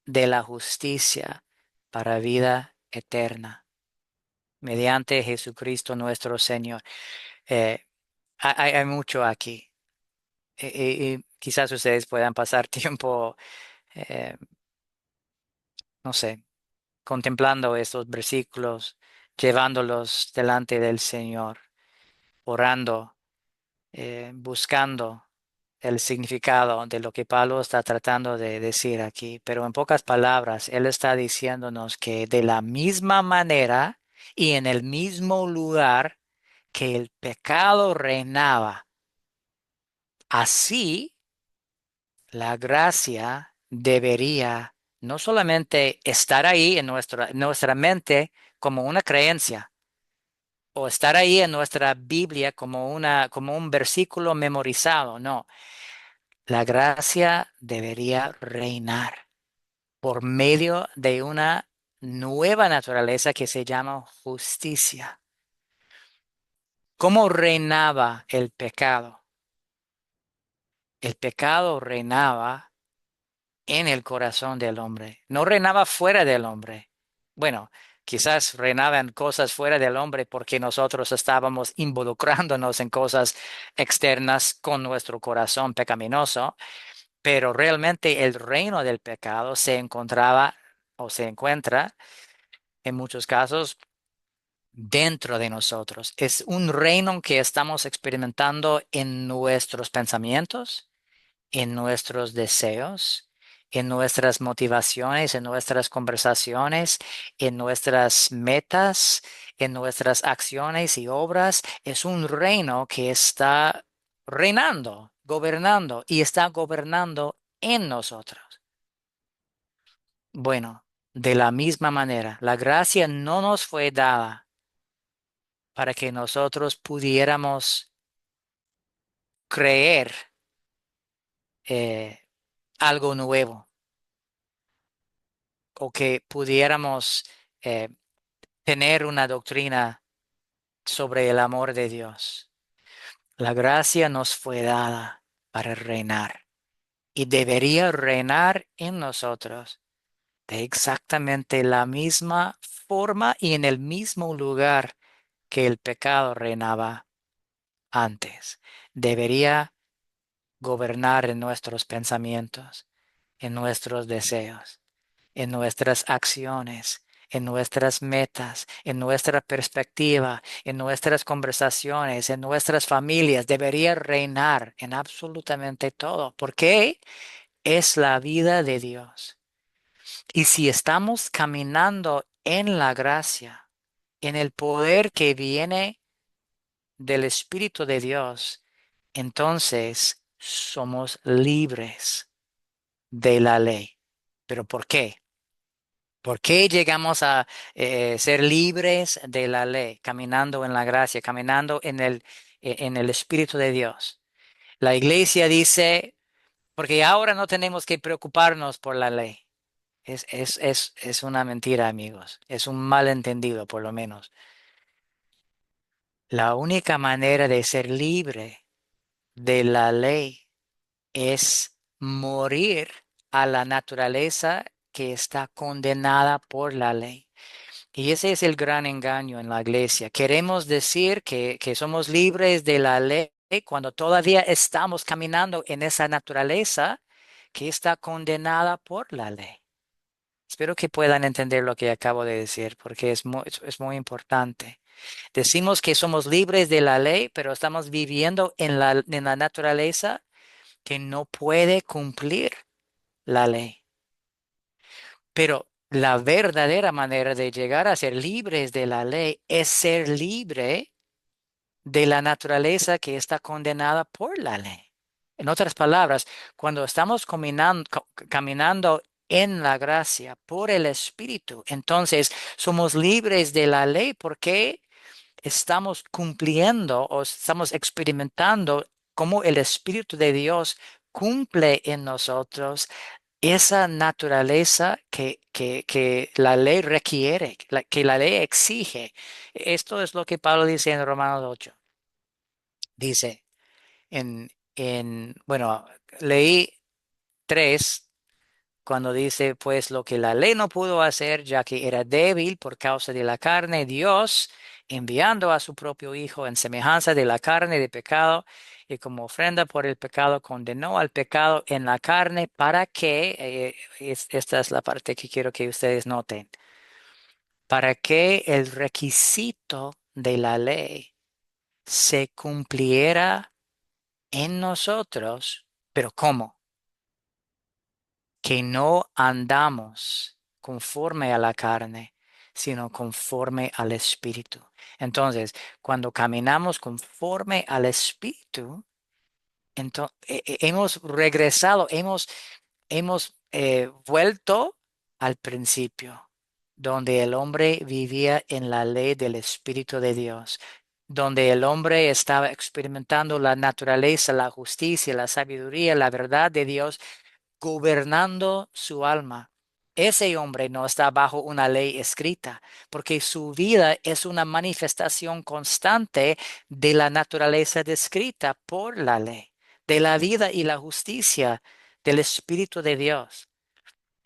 de la justicia para vida eterna, mediante Jesucristo nuestro Señor. Eh, hay mucho aquí. Y quizás ustedes puedan pasar tiempo, eh, no sé, contemplando estos versículos, llevándolos delante del Señor, orando, buscando el significado de lo que Pablo está tratando de decir aquí. Pero en pocas palabras, él está diciéndonos que de la misma manera y en el mismo lugar que el pecado reinaba, así la gracia debería no solamente estar ahí en nuestra mente como una creencia, o estar ahí en nuestra Biblia como un versículo memorizado. No, la gracia debería reinar por medio de una nueva naturaleza que se llama justicia. ¿Cómo reinaba el pecado? El pecado reinaba en el corazón del hombre, no reinaba fuera del hombre. Bueno, quizás reinaban cosas fuera del hombre porque nosotros estábamos involucrándonos en cosas externas con nuestro corazón pecaminoso, pero realmente el reino del pecado se encontraba o se encuentra en muchos casos dentro de nosotros. Es un reino que estamos experimentando en nuestros pensamientos, en nuestros deseos, en nuestras motivaciones, en nuestras conversaciones, en nuestras metas, en nuestras acciones y obras. Es un reino que está reinando, gobernando y está gobernando en nosotros. Bueno, de la misma manera, la gracia no nos fue dada para que nosotros pudiéramos creer eh, algo nuevo o que pudiéramos eh, tener una doctrina sobre el amor de Dios. La gracia nos fue dada para reinar y debería reinar en nosotros de exactamente la misma forma y en el mismo lugar que el pecado reinaba antes. Debería gobernar en nuestros pensamientos, en nuestros deseos, en nuestras acciones, en nuestras metas, en nuestra perspectiva, en nuestras conversaciones, en nuestras familias. Debería reinar en absolutamente todo, porque es la vida de Dios. Y si estamos caminando en la gracia, en el poder que viene del Espíritu de Dios, entonces somos libres de la ley. ¿Pero por qué? ¿Por qué llegamos a ser libres de la ley, caminando en la gracia, caminando en el Espíritu de Dios? La iglesia dice, porque ahora no tenemos que preocuparnos por la ley. Es una mentira, amigos. Es un malentendido, por lo menos. La única manera de ser libre de la ley es morir a la naturaleza que está condenada por la ley. Y ese es el gran engaño en la iglesia. Queremos decir que somos libres de la ley cuando todavía estamos caminando en esa naturaleza que está condenada por la ley. Espero que puedan entender lo que acabo de decir, porque es muy importante. Decimos que somos libres de la ley, pero estamos viviendo en la naturaleza que no puede cumplir la ley. Pero la verdadera manera de llegar a ser libres de la ley es ser libre de la naturaleza que está condenada por la ley. En otras palabras, cuando estamos caminando en la gracia por el Espíritu, entonces somos libres de la ley porque estamos cumpliendo o estamos experimentando cómo el Espíritu de Dios cumple en nosotros esa naturaleza que la ley requiere, que la ley exige. Esto es lo que Pablo dice en Romanos 8. Dice bueno, leí 3 cuando dice, pues lo que la ley no pudo hacer, ya que era débil por causa de la carne, Dios, enviando a su propio Hijo en semejanza de la carne de pecado, y como ofrenda por el pecado, condenó al pecado en la carne para que, esta es la parte que quiero que ustedes noten, para que el requisito de la ley se cumpliera en nosotros, pero ¿cómo? Que no andamos conforme a la carne, sino conforme al Espíritu. Entonces, cuando caminamos conforme al Espíritu, hemos regresado, hemos vuelto al principio, donde el hombre vivía en la ley del Espíritu de Dios, donde el hombre estaba experimentando la naturaleza, la justicia, la sabiduría, la verdad de Dios gobernando su alma. Ese hombre no está bajo una ley escrita, porque su vida es una manifestación constante de la naturaleza descrita por la ley, de la vida y la justicia del Espíritu de Dios.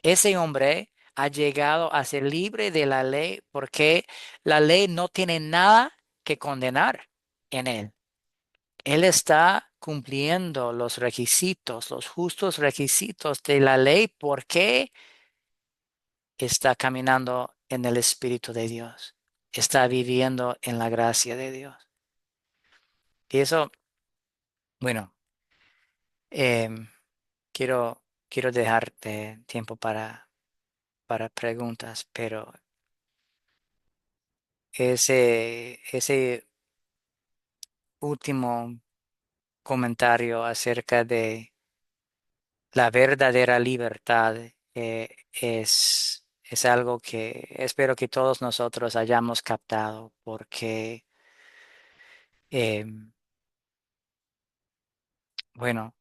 Ese hombre ha llegado a ser libre de la ley porque la ley no tiene nada que condenar en él. Él está cumpliendo los requisitos, los justos requisitos de la ley porque está caminando en el Espíritu de Dios, está viviendo en la gracia de Dios. Y eso, bueno, em, quiero dejarte tiempo para preguntas, pero ese último comentario acerca de la verdadera libertad es algo que espero que todos nosotros hayamos captado porque, eh, bueno,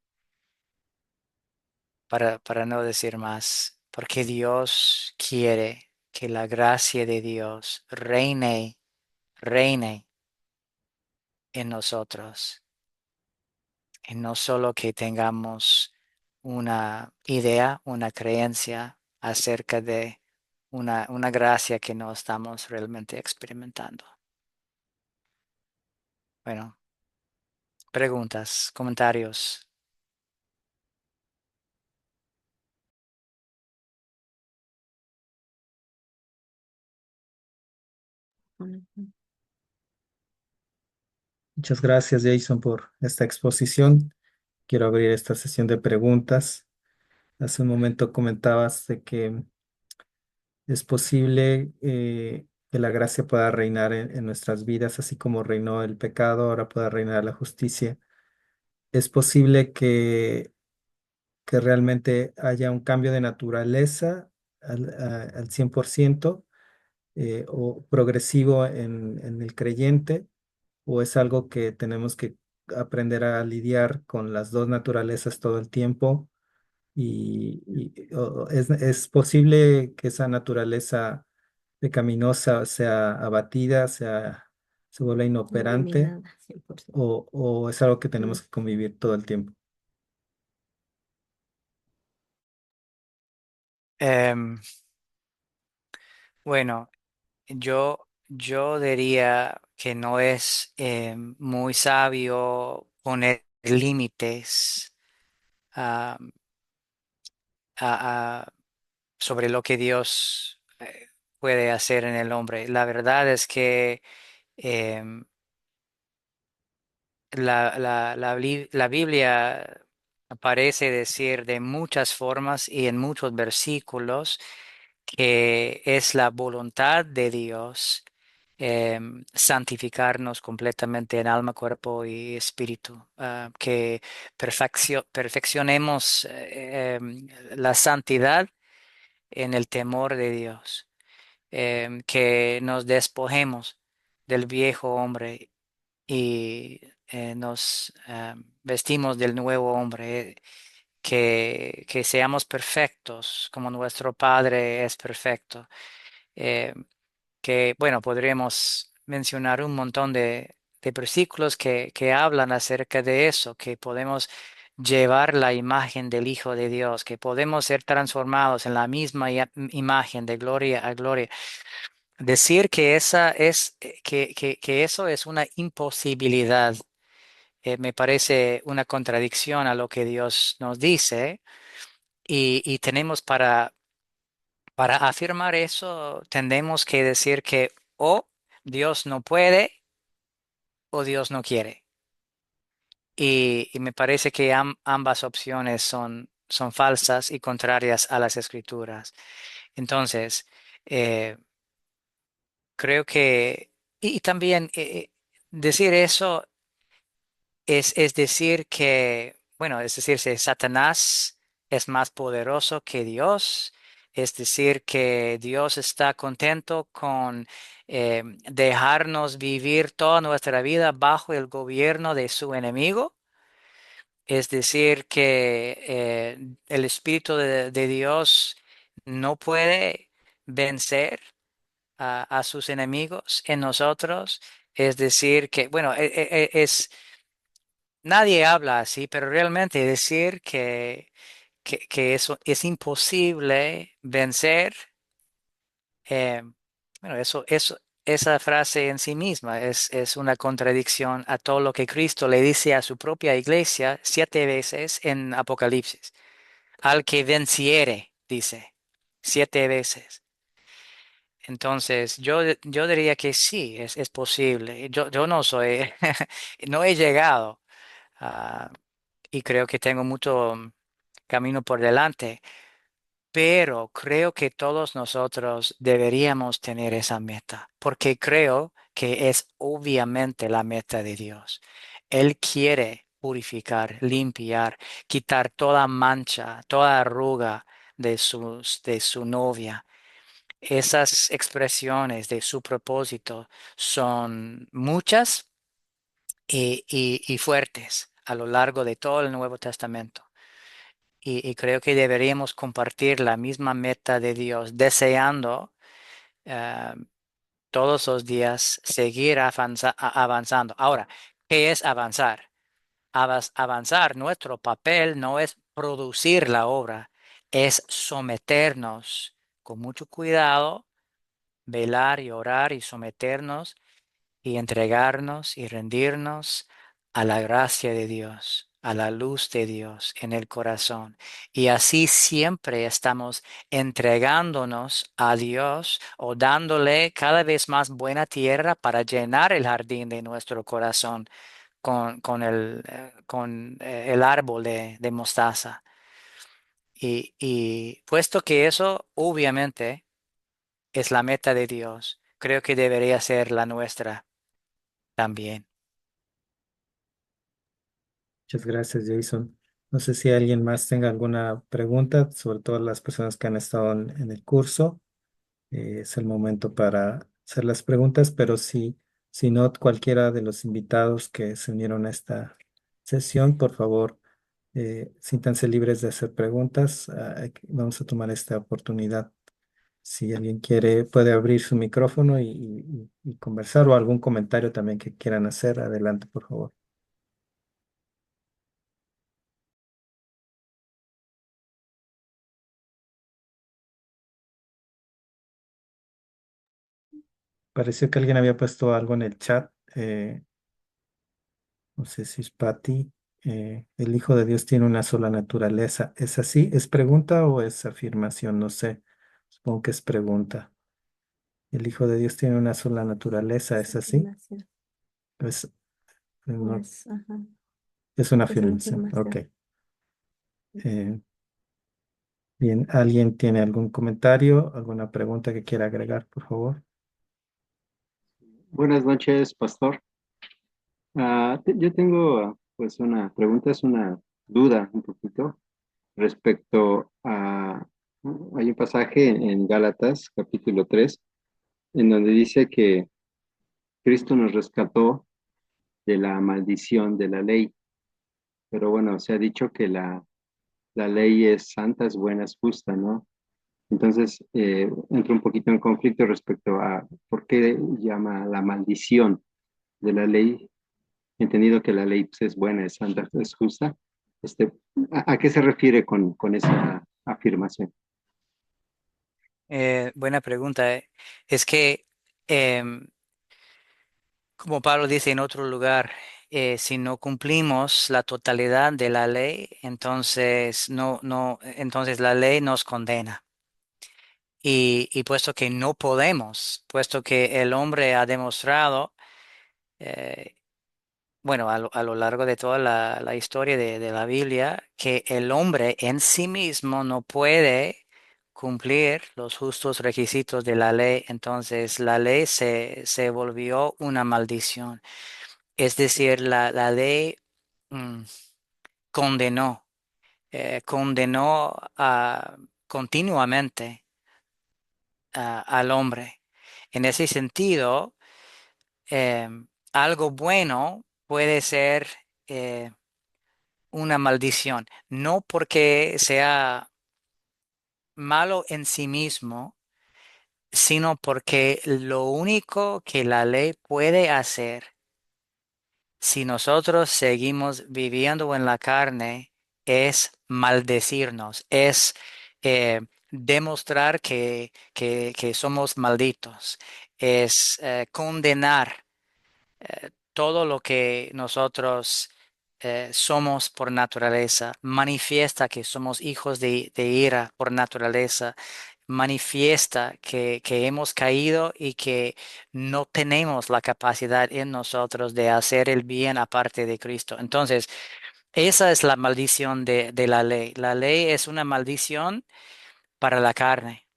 para no decir más, porque Dios quiere que la gracia de Dios reine en nosotros. Y no solo que tengamos una idea, una creencia acerca de una gracia que no estamos realmente experimentando. Bueno, preguntas, comentarios. Muchas gracias, Jason, por esta exposición. Quiero abrir esta sesión de preguntas. Hace un momento comentabas de que es posible que la gracia pueda reinar en nuestras vidas, así como reinó el pecado, ahora pueda reinar la justicia. Es posible que realmente haya un cambio de naturaleza al 100% o progresivo en el creyente, o es algo que tenemos que aprender a lidiar con las dos naturalezas todo el tiempo o es posible que esa naturaleza pecaminosa sea abatida, se vuelva inoperante, eliminada, 100%. O es algo que tenemos que convivir todo el tiempo. Em, bueno, yo diría que no es muy sabio poner límites ah, sobre lo que Dios puede hacer en el hombre. La verdad es que em, la Biblia parece decir de muchas formas y en muchos versículos que es la voluntad de Dios santificarnos completamente en alma, cuerpo y espíritu, que perfeccionemos la santidad en el temor de Dios, que nos despojemos del viejo hombre y nos vestimos del nuevo hombre, que seamos perfectos como nuestro Padre es perfecto. Eh, que, bueno, podríamos mencionar un montón de versículos que hablan acerca de eso, que podemos llevar la imagen del Hijo de Dios, que podemos ser transformados en la misma imagen de gloria a gloria. Decir que esa es, que eso es una imposibilidad, me parece una contradicción a lo que Dios nos dice. Y tenemos para afirmar eso, tenemos que decir que o Dios no puede o Dios no quiere. Y me parece que ambas opciones son falsas y contrarias a las escrituras. Entonces, eh, creo que, y también decir eso es decir que, bueno, es decir, si Satanás es más poderoso que Dios, es decir, que Dios está contento con dejarnos vivir toda nuestra vida bajo el gobierno de su enemigo. Es decir, que el Espíritu de Dios no puede vencer a sus enemigos en nosotros. Es decir, que, bueno, nadie habla así, pero realmente decir que eso es imposible vencer, eh, bueno, esa frase en sí misma es una contradicción a todo lo que Cristo le dice a su propia iglesia 7 veces en Apocalipsis. Al que venciere, dice, 7 veces. Entonces, yo diría que sí, es posible. Yo no soy, no he llegado. ah, y creo que tengo mucho camino por delante, pero creo que todos nosotros deberíamos tener esa meta, porque creo que es obviamente la meta de Dios. Él quiere purificar, limpiar, quitar toda mancha, toda arruga de su novia. Esas expresiones de su propósito son muchas y fuertes a lo largo de todo el Nuevo Testamento. Y creo que deberíamos compartir la misma meta de Dios, deseando eh, todos los días seguir avanzando. Ahora, ¿qué es avanzar? Avanzar, nuestro papel no es producir la obra, es someternos con mucho cuidado, velar y orar y someternos y entregarnos y rendirnos a la gracia de Dios, a la luz de Dios en el corazón. Y así siempre estamos entregándonos a Dios o dándole cada vez más buena tierra para llenar el jardín de nuestro corazón con el árbol de mostaza. Y puesto que eso obviamente es la meta de Dios, creo que debería ser la nuestra también. Muchas gracias, Jason. No sé si alguien más tenga alguna pregunta, sobre todo las personas que han estado en el curso. Es el momento para hacer las preguntas, pero si no, cualquiera de los invitados que se unieron a esta sesión, por favor, siéntanse libres de hacer preguntas. Vamos a tomar esta oportunidad. Si alguien quiere, puede abrir su micrófono y conversar o algún comentario también que quieran hacer. Adelante, por favor. Pareció que alguien había puesto algo en el chat. No sé si es Patty. El Hijo de Dios tiene una sola naturaleza. ¿Es así? ¿Es pregunta o es afirmación? No sé. Supongo que es pregunta. El Hijo de Dios tiene una sola naturaleza. ¿Es así? Afirmación. Es, no, Ajá, es una es una afirmación. Ok. afirmación. Eh, bien, ¿alguien tiene algún comentario, alguna pregunta que quiera agregar, por favor? Buenas noches, pastor. Yo tengo pues una pregunta, es una duda un poquito respecto a, hay un pasaje en Gálatas capítulo 3 en donde dice que Cristo nos rescató de la maldición de la ley, pero bueno, se ha dicho que la la ley es santa, es buena, es justa, ¿no? Entonces, entro un poquito en conflicto respecto a por qué llama la maldición de la ley, entendido que la ley pues, es buena, es santa, es justa. Este, a qué se refiere con esa afirmación? Buena pregunta. Es que, em, como Pablo dice en otro lugar, si no cumplimos la totalidad de la ley, entonces entonces la ley nos condena. Y puesto que no podemos, puesto que el hombre ha demostrado, eh, bueno, a lo largo de toda la historia de la Biblia, que el hombre en sí mismo no puede cumplir los justos requisitos de la ley, entonces la ley se volvió una maldición. Es decir, la ley mm, condenó, condenó continuamente al hombre. En ese sentido, algo bueno puede ser eh, una maldición, no porque sea malo en sí mismo, sino porque lo único que la ley puede hacer si nosotros seguimos viviendo en la carne es maldecirnos, es demostrar que somos malditos, es condenar todo lo que nosotros somos por naturaleza, manifiesta que somos hijos de ira por naturaleza, manifiesta que hemos caído y que no tenemos la capacidad en nosotros de hacer el bien aparte de Cristo. Entonces, esa es la maldición de la ley. La ley es una maldición para la carne.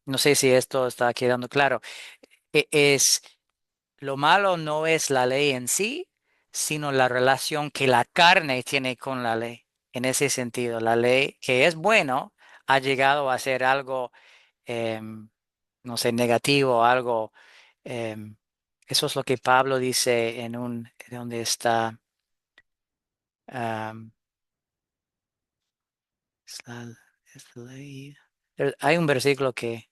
No sé si esto está quedando claro. Es lo malo no es la ley en sí, sino la relación que la carne tiene con la ley. En ese sentido, la ley, que es bueno, ha llegado a ser algo, em, no sé, negativo, algo. em, Eso es lo que Pablo dice donde está. am, es es la ley. Hay un versículo que.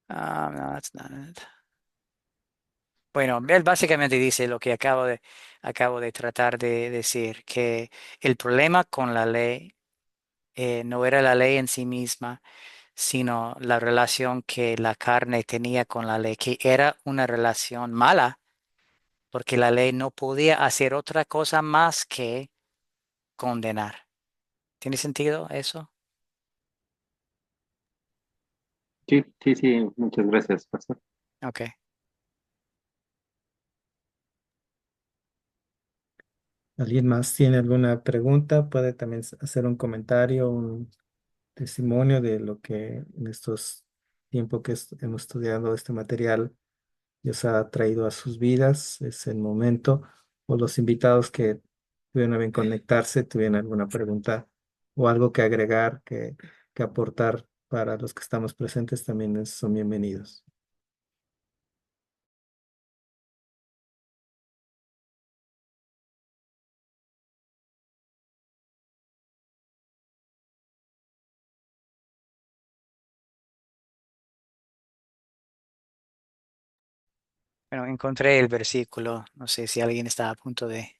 No, that's not it. Bueno, él básicamente dice lo que acabo de tratar de decir, que el problema con la ley no era la ley en sí misma, sino la relación que la carne tenía con la ley, que era una relación mala, porque la ley no podía hacer otra cosa más que condenar. ¿Tiene sentido eso? Sí, sí, sí, muchas gracias, pastor. Ok. ¿Alguien más tiene alguna pregunta? Puede también hacer un comentario, un testimonio de lo que en estos tiempos que hemos estudiado este material Dios ha traído a sus vidas. Es el momento. O los invitados que tuvieron a bien conectarse, tuvieron alguna pregunta o algo que agregar, que aportar para los que estamos presentes, también son bienvenidos. Bueno, encontré el versículo. No sé si alguien está a punto de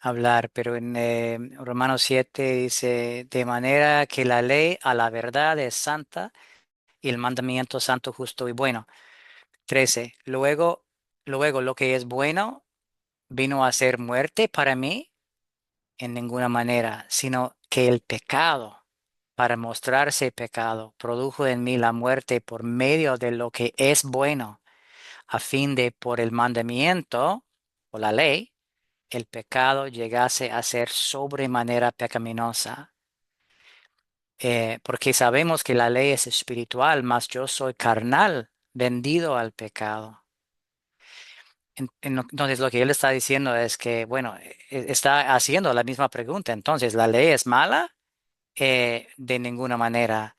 hablar, pero en Romanos 7 dice, de manera que la ley a la verdad es santa y el mandamiento santo, justo y bueno. 13. Luego lo que es bueno vino a ser muerte para mí en ninguna manera, sino que el pecado, para mostrarse pecado, produjo en mí la muerte por medio de lo que es bueno, a fin de por el mandamiento o la ley, el pecado llegase a ser sobremanera pecaminosa. Porque sabemos que la ley es espiritual, mas yo soy carnal, vendido al pecado. Entonces, lo que él está diciendo es que, bueno, está haciendo la misma pregunta. Entonces, ¿la ley es mala? De ninguna manera.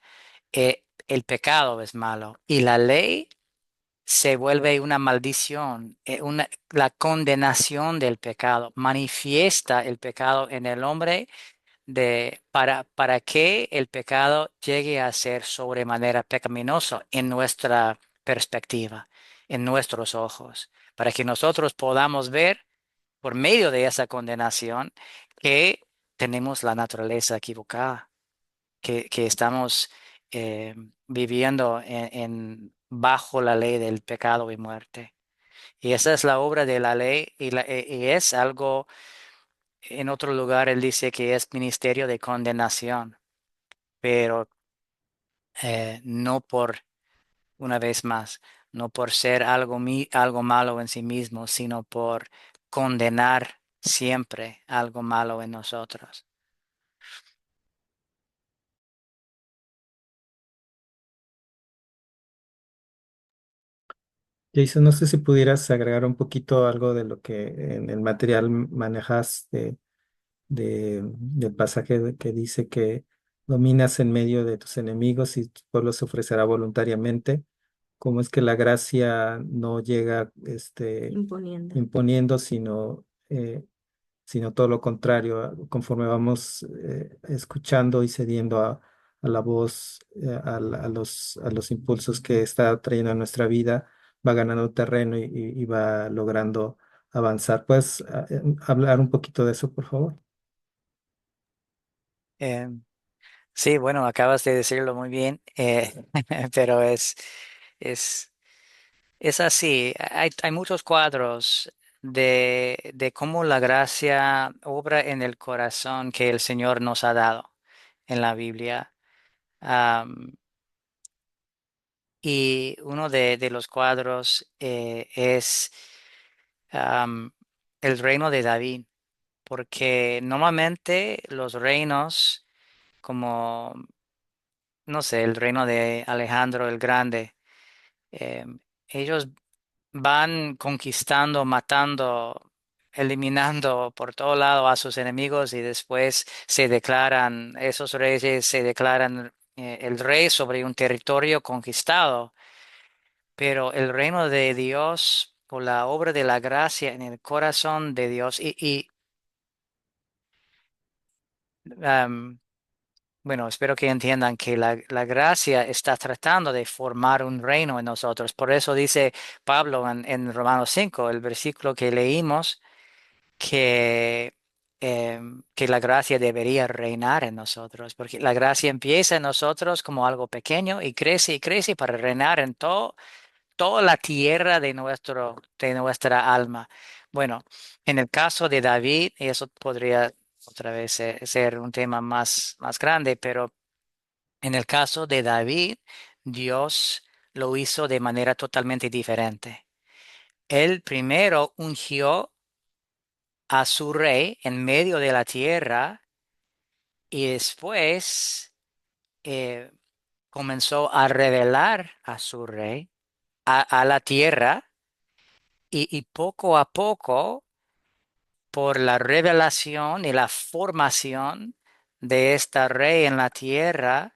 el pecado es malo y la ley se vuelve una maldición, la condenación del pecado, manifiesta el pecado en el hombre para que el pecado llegue a ser sobremanera pecaminoso en nuestra perspectiva, en nuestros ojos, para que nosotros podamos ver por medio de esa condenación que tenemos la naturaleza equivocada, que estamos eh, viviendo bajo la ley del pecado y muerte. Y esa es la obra de la ley y es algo, en otro lugar él dice que es ministerio de condenación, pero no por, una vez más, no por ser algo malo en sí mismo, sino por condenar siempre algo malo en nosotros. Jason, no sé si pudieras agregar un poquito algo de lo que en el material manejas del pasaje que dice que dominas en medio de tus enemigos y tu pueblo se ofrecerá voluntariamente. ¿Cómo es que la gracia no llega Imponiendo. imponiendo, sino todo lo contrario, conforme vamos escuchando y cediendo a la voz, a los impulsos que está trayendo a nuestra vida, va ganando terreno y va logrando avanzar? ¿Puedes hablar un poquito de eso, por favor? Eh, sí, bueno, acabas de decirlo muy bien, pero es, es así. Hay muchos cuadros de cómo la gracia obra en el corazón que el Señor nos ha dado en la Biblia. Am, y uno de los cuadros es am, el reino de David, porque normalmente los reinos, como, no sé, el reino de Alejandro el Grande, eh, ellos van conquistando, matando, eliminando por todo lado a sus enemigos y después esos reyes se declaran el rey sobre un territorio conquistado. Pero el reino de Dios, por la obra de la gracia en el corazón de Dios, am, bueno, espero que entiendan que la gracia está tratando de formar un reino en nosotros. Por eso dice Pablo en Romanos 5, el versículo que leímos, que, que la gracia debería reinar en nosotros, porque la gracia empieza en nosotros como algo pequeño y crece para reinar en toda la tierra de nuestra alma. Bueno, en el caso de David, y eso podría otra vez ser un tema más grande, pero en el caso de David, Dios lo hizo de manera totalmente diferente. Él primero ungió a su rey en medio de la tierra y después eh, comenzó a revelar a su rey a la tierra y poco a poco, por la revelación y la formación de esta rey en la tierra,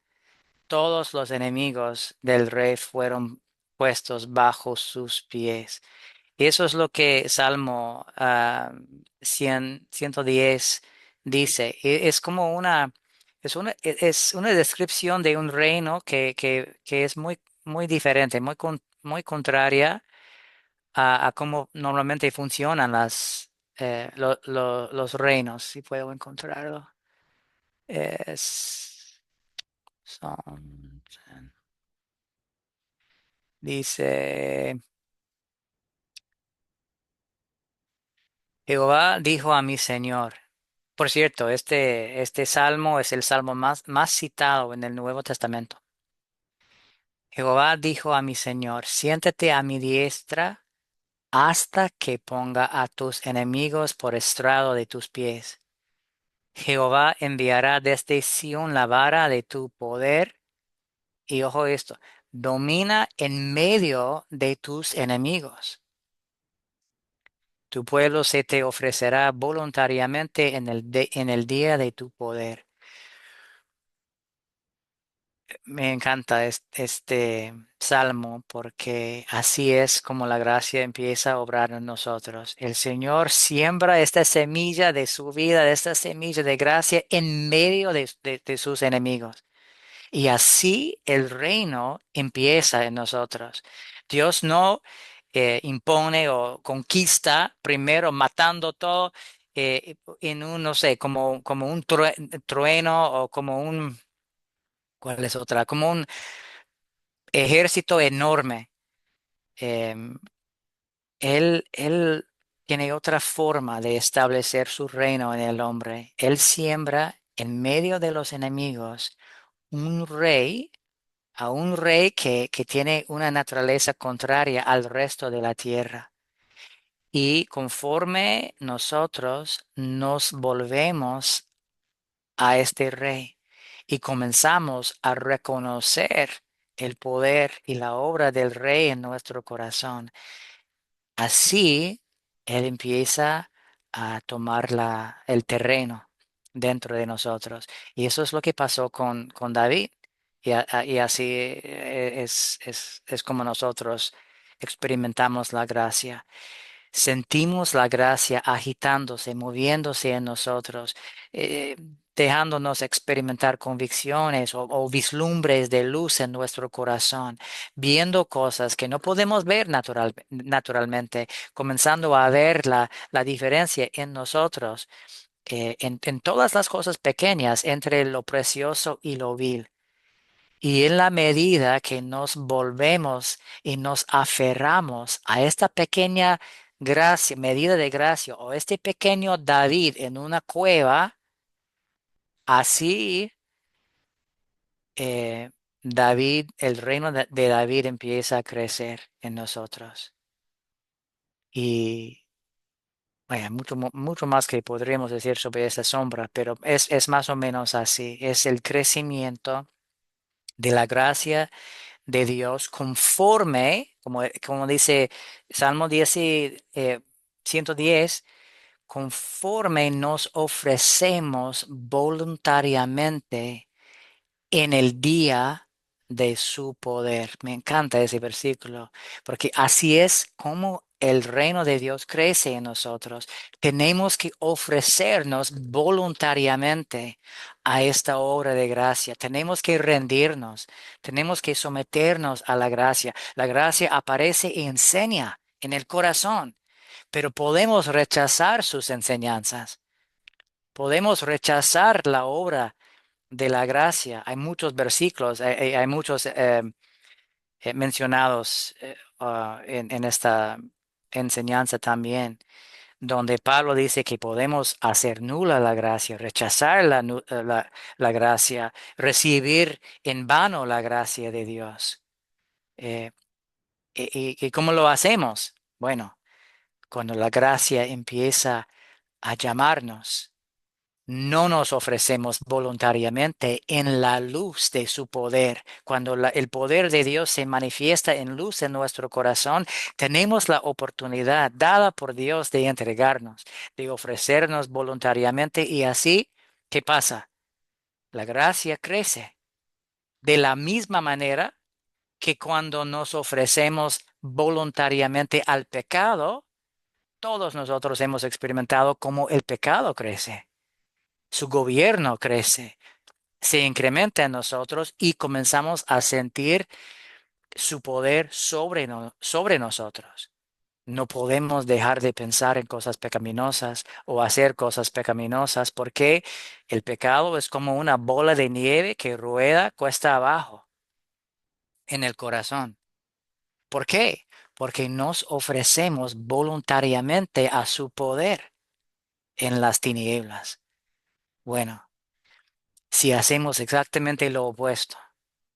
todos los enemigos del rey fueron puestos bajo sus pies. Y eso es lo que Salmo 110 dice. Es como es una descripción de un reino que es muy diferente, muy contraria a cómo normalmente funcionan los reinos, si puedo encontrarlo. Es, son- dice, Jehová dijo a mi Señor. Por cierto, este salmo es el salmo más citado en el Nuevo Testamento. Jehová dijo a mi Señor, siéntate a mi diestra hasta que ponga a tus enemigos por estrado de tus pies. Jehová enviará desde Sión la vara de tu poder, y ojo esto, domina en medio de tus enemigos. Tu pueblo se te ofrecerá voluntariamente en el día de tu poder. Me encanta este salmo porque así es como la gracia empieza a obrar en nosotros. El Señor siembra esta semilla de su vida, esta semilla de gracia en medio de sus enemigos. Y así el reino empieza en nosotros. Dios no impone o conquista primero matando todo en un, no sé, como un trueno o como un, ¿cuál es otra? Como un ejército enorme. Em, él tiene otra forma de establecer su reino en el hombre. Él siembra en medio de los enemigos un rey, a un rey que tiene una naturaleza contraria al resto de la tierra. Y conforme nosotros nos volvemos a este rey y comenzamos a reconocer el poder y la obra del rey en nuestro corazón, así Él empieza a tomar el terreno dentro de nosotros. Y eso es lo que pasó con David. Y así es como nosotros experimentamos la gracia. Sentimos la gracia agitándose, moviéndose en nosotros, eh, dejándonos experimentar convicciones o vislumbres de luz en nuestro corazón, viendo cosas que no podemos ver naturalmente, comenzando a ver la diferencia en nosotros, en todas las cosas pequeñas entre lo precioso y lo vil. Y en la medida que nos volvemos y nos aferramos a esta pequeña gracia, medida de gracia, o este pequeño David en una cueva, así eh, David, el reino de David empieza a crecer en nosotros. Y bueno, mucho más que podríamos decir sobre esa sombra, pero es más o menos así. Es el crecimiento de la gracia de Dios conforme, como dice Salmo 10 110, conforme nos ofrecemos voluntariamente en el día de su poder. Me encanta ese versículo, porque así es como el reino de Dios crece en nosotros. Tenemos que ofrecernos voluntariamente a esta obra de gracia. Tenemos que rendirnos, tenemos que someternos a la gracia. La gracia aparece y enseña en el corazón, pero podemos rechazar sus enseñanzas. Podemos rechazar la obra de la gracia. Hay muchos versículos, hay muchos mencionados en esta enseñanza también, donde Pablo dice que podemos hacer nula la gracia, rechazar la gracia, recibir en vano la gracia de Dios. Eh, y cómo lo hacemos? Bueno, cuando la gracia empieza a llamarnos. No nos ofrecemos voluntariamente en la luz de su poder. Cuando el poder de Dios se manifiesta en luz en nuestro corazón, tenemos la oportunidad dada por Dios de entregarnos, de ofrecernos voluntariamente y así, ¿qué pasa? La gracia crece de la misma manera que cuando nos ofrecemos voluntariamente al pecado, todos nosotros hemos experimentado cómo el pecado crece. Su gobierno crece, se incrementa en nosotros y comenzamos a sentir su poder sobre nosotros. No podemos dejar de pensar en cosas pecaminosas o hacer cosas pecaminosas porque el pecado es como una bola de nieve que rueda cuesta abajo en el corazón. ¿Por qué? Porque nos ofrecemos voluntariamente a su poder en las tinieblas. Bueno, si hacemos exactamente lo opuesto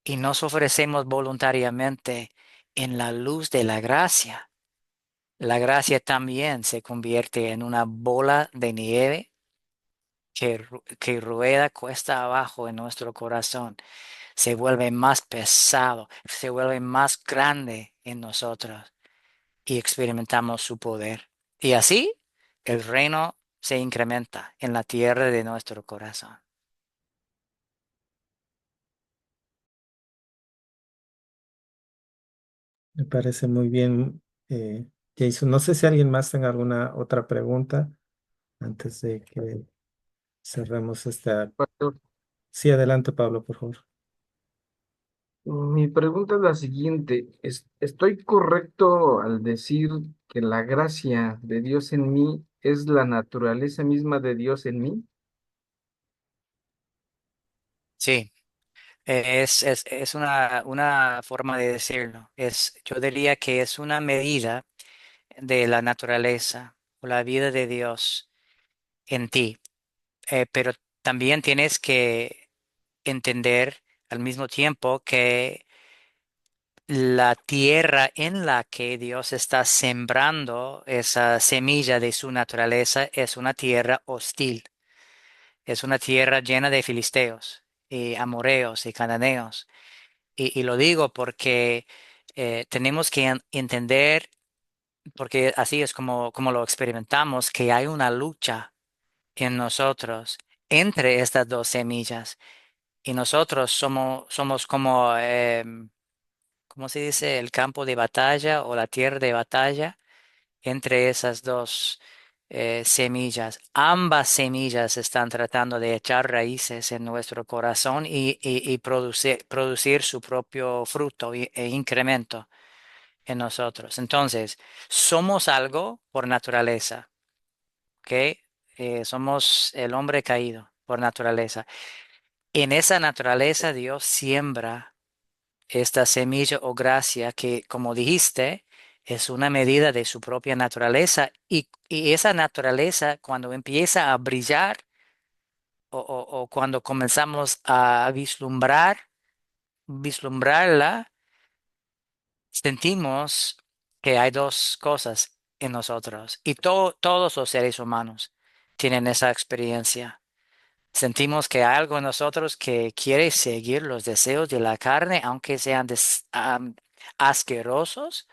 y nos ofrecemos voluntariamente en la luz de la gracia también se convierte en una bola de nieve que rueda cuesta abajo en nuestro corazón. Se vuelve más pesado, se vuelve más grande en nosotros y experimentamos su poder. Y así el reino se incrementa en la tierra de nuestro corazón. Me parece muy bien, Jason. No sé si alguien más tenga alguna otra pregunta antes de que cerremos esta. Pastor, Sí, adelante, Pablo, por favor. mi pregunta es la siguiente. ¿Estoy correcto al decir que la gracia de Dios en mí es la naturaleza misma de Dios en mí? Sí, es una forma de decirlo. Yo diría que es una medida de la naturaleza o la vida de Dios en ti. Pero también tienes que entender al mismo tiempo que la tierra en la que Dios está sembrando esa semilla de su naturaleza es una tierra hostil. Es una tierra llena de filisteos y amoreos y cananeos. Y lo digo porque tenemos que entender, porque así es como lo experimentamos, que hay una lucha en nosotros entre estas dos semillas. Y nosotros somos como, ¿cómo se dice? El campo de batalla o la tierra de batalla entre esas dos semillas. Ambas semillas están tratando de echar raíces en nuestro corazón y producir su propio fruto e incremento en nosotros. Entonces, somos algo por naturaleza, ¿ok? Somos el hombre caído por naturaleza. En esa naturaleza Dios siembra esta semilla o gracia que, como dijiste, es una medida de su propia naturaleza y esa naturaleza cuando empieza a brillar o cuando comenzamos a vislumbrarla, sentimos que hay dos cosas en nosotros y todos los seres humanos tienen esa experiencia. Sentimos que hay algo en nosotros que quiere seguir los deseos de la carne, aunque sean asquerosos,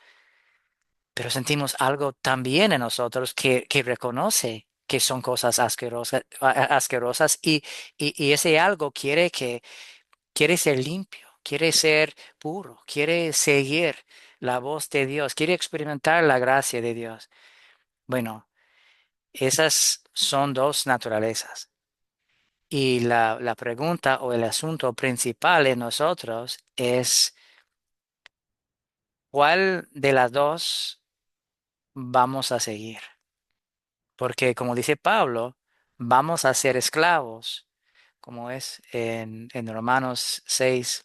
pero sentimos algo también en nosotros que reconoce que son cosas asquerosas y ese algo quiere ser limpio, quiere ser puro, quiere seguir la voz de Dios, quiere experimentar la gracia de Dios. Bueno, esas son dos naturalezas. Y la pregunta o el asunto principal en nosotros es ¿cuál de las dos vamos a seguir? Porque como dice Pablo, vamos a ser esclavos, como es en Romanos 6.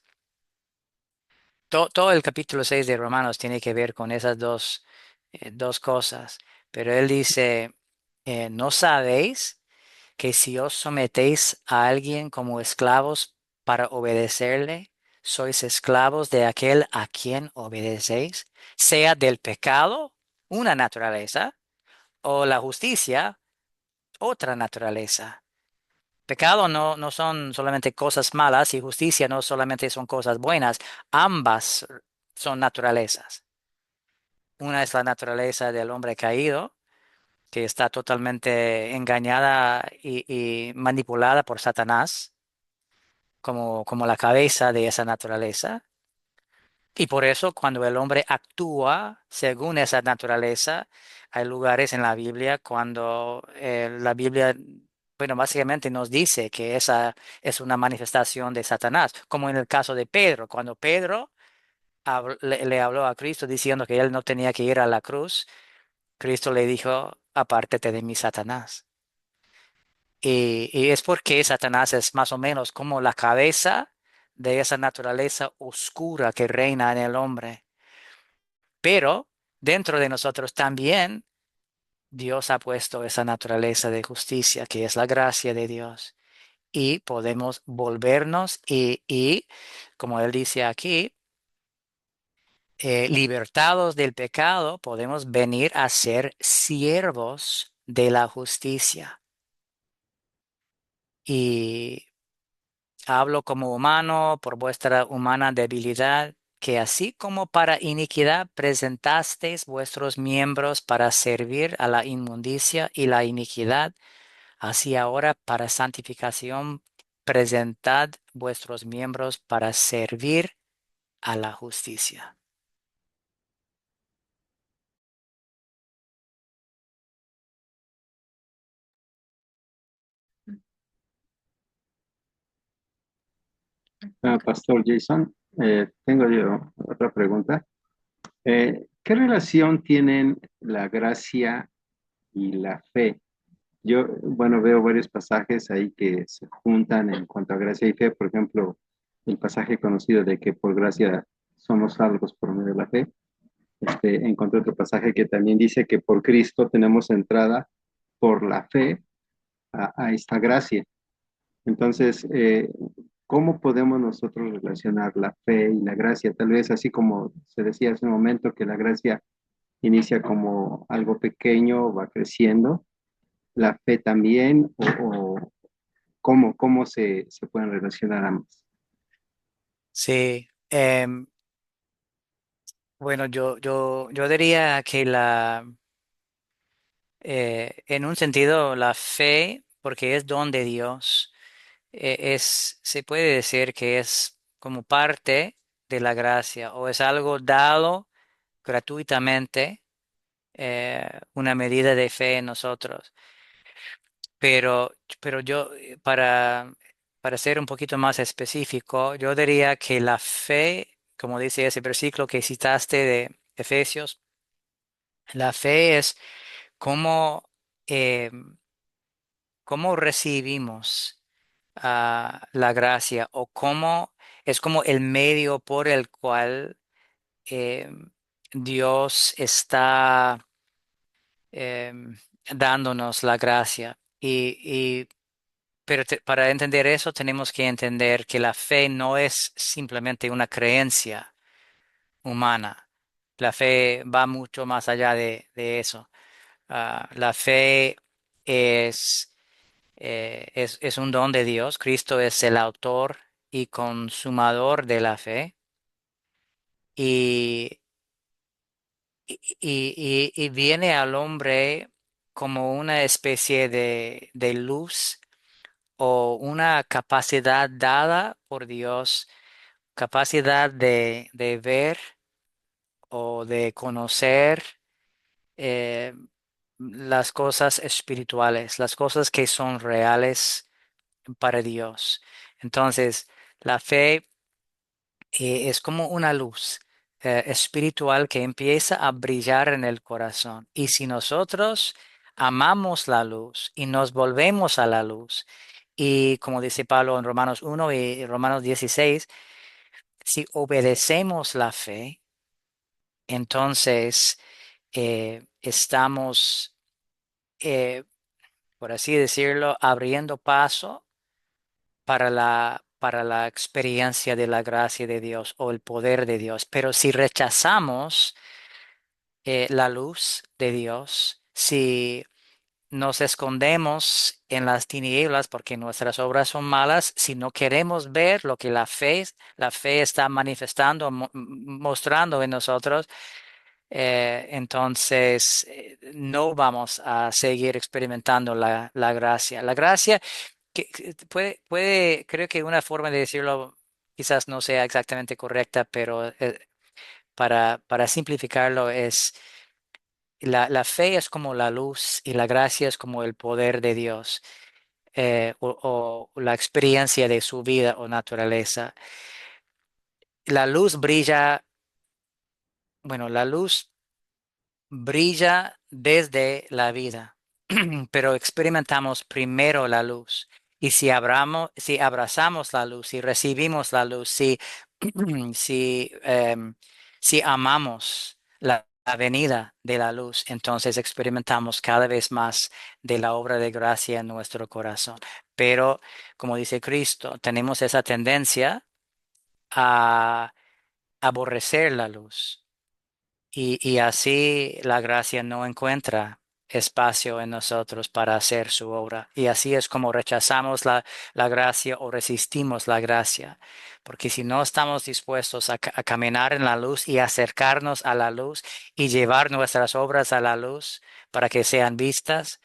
Todo el capítulo 6 de Romanos tiene que ver con esas dos cosas. Pero él dice, ¿no sabéis que si os sometéis a alguien como esclavos para obedecerle, sois esclavos de aquel a quien obedecéis, sea del pecado, una naturaleza, o la justicia, otra naturaleza? Pecado no son solamente cosas malas y justicia no solamente son cosas buenas, ambas son naturalezas. Una es la naturaleza del hombre caído, que está totalmente engañada y manipulada por Satanás como la cabeza de esa naturaleza. Y por eso cuando el hombre actúa según esa naturaleza, hay lugares en la Biblia cuando la Biblia, bueno, básicamente nos dice que esa es una manifestación de Satanás, como en el caso de Pedro, cuando Pedro le habló a Cristo diciendo que él no tenía que ir a la cruz, Cristo le dijo, apártate de mí, Satanás. Y es porque Satanás es más o menos como la cabeza de esa naturaleza oscura que reina en el hombre. Pero dentro de nosotros también Dios ha puesto esa naturaleza de justicia, que es la gracia de Dios. Y podemos volvernos como él dice aquí, libertados del pecado, podemos venir a ser siervos de la justicia. Y hablo como humano por vuestra humana debilidad, que así como para iniquidad presentasteis vuestros miembros para servir a la inmundicia y la iniquidad, así ahora para santificación presentad vuestros miembros para servir a la justicia. Pastor Jason, tengo yo otra pregunta. ¿Qué relación tienen la gracia y la fe? Yo, bueno, veo varios pasajes ahí que se juntan en cuanto a gracia y fe. Por ejemplo, el pasaje conocido de que por gracia somos salvos por medio de la fe. Encontré otro pasaje que también dice que por Cristo tenemos entrada por la fe a esta gracia. Entonces, ¿cómo podemos nosotros relacionar la fe y la gracia? Tal vez así como se decía hace un momento que la gracia inicia como algo pequeño, va creciendo, la fe también, o cómo se pueden relacionar ambas. Sí, bueno, yo diría que en un sentido, la fe, porque es don de Dios, se puede decir que es como parte de la gracia o es algo dado gratuitamente, una medida de fe en nosotros. Pero, pero yo, para ser un poquito más específico, yo diría que la fe, como dice ese versículo que citaste de Efesios, la fe es cómo, eh, cómo recibimos la gracia o cómo es como el medio por el cual eh, Dios está dándonos la gracia. Pero para entender eso tenemos que entender que la fe no es simplemente una creencia humana. La fe va mucho más allá de eso. La fe es, es un don de Dios. Cristo es el autor y consumador de la fe. Y, y viene al hombre como una especie de luz o una capacidad dada por Dios, capacidad de ver o de conocer eh, las cosas espirituales, las cosas que son reales para Dios. Entonces, la fe es como una luz espiritual que empieza a brillar en el corazón. Y si nosotros amamos la luz y nos volvemos a la luz, y como dice Pablo en Romanos 1 y Romanos 16, si obedecemos la fe, entonces estamos, eh, por así decirlo, abriendo paso para la experiencia de la gracia de Dios o el poder de Dios. Pero si rechazamos la luz de Dios, si nos escondemos en las tinieblas porque nuestras obras son malas, si no queremos ver lo que la fe está manifestando, mostrando en nosotros, entonces no vamos a seguir experimentando la gracia. La gracia que creo que una forma de decirlo quizás no sea exactamente correcta, pero para simplificarlo es la fe es como la luz y la gracia es como el poder de Dios, o la experiencia de su vida o naturaleza. La luz brilla, bueno, la luz brilla desde la vida, pero experimentamos primero la luz. Y si abrazamos la luz, si recibimos la luz, si, si amamos la venida de la luz, entonces experimentamos cada vez más de la obra de gracia en nuestro corazón. Pero, como dice Cristo, tenemos esa tendencia a aborrecer la luz. Y así la gracia no encuentra espacio en nosotros para hacer su obra. Y así es como rechazamos la gracia o resistimos la gracia. Porque si no estamos dispuestos a caminar en la luz y acercarnos a la luz y llevar nuestras obras a la luz para que sean vistas,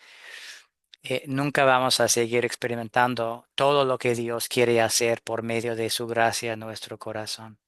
nunca vamos a seguir experimentando todo lo que Dios quiere hacer por medio de su gracia en nuestro corazón.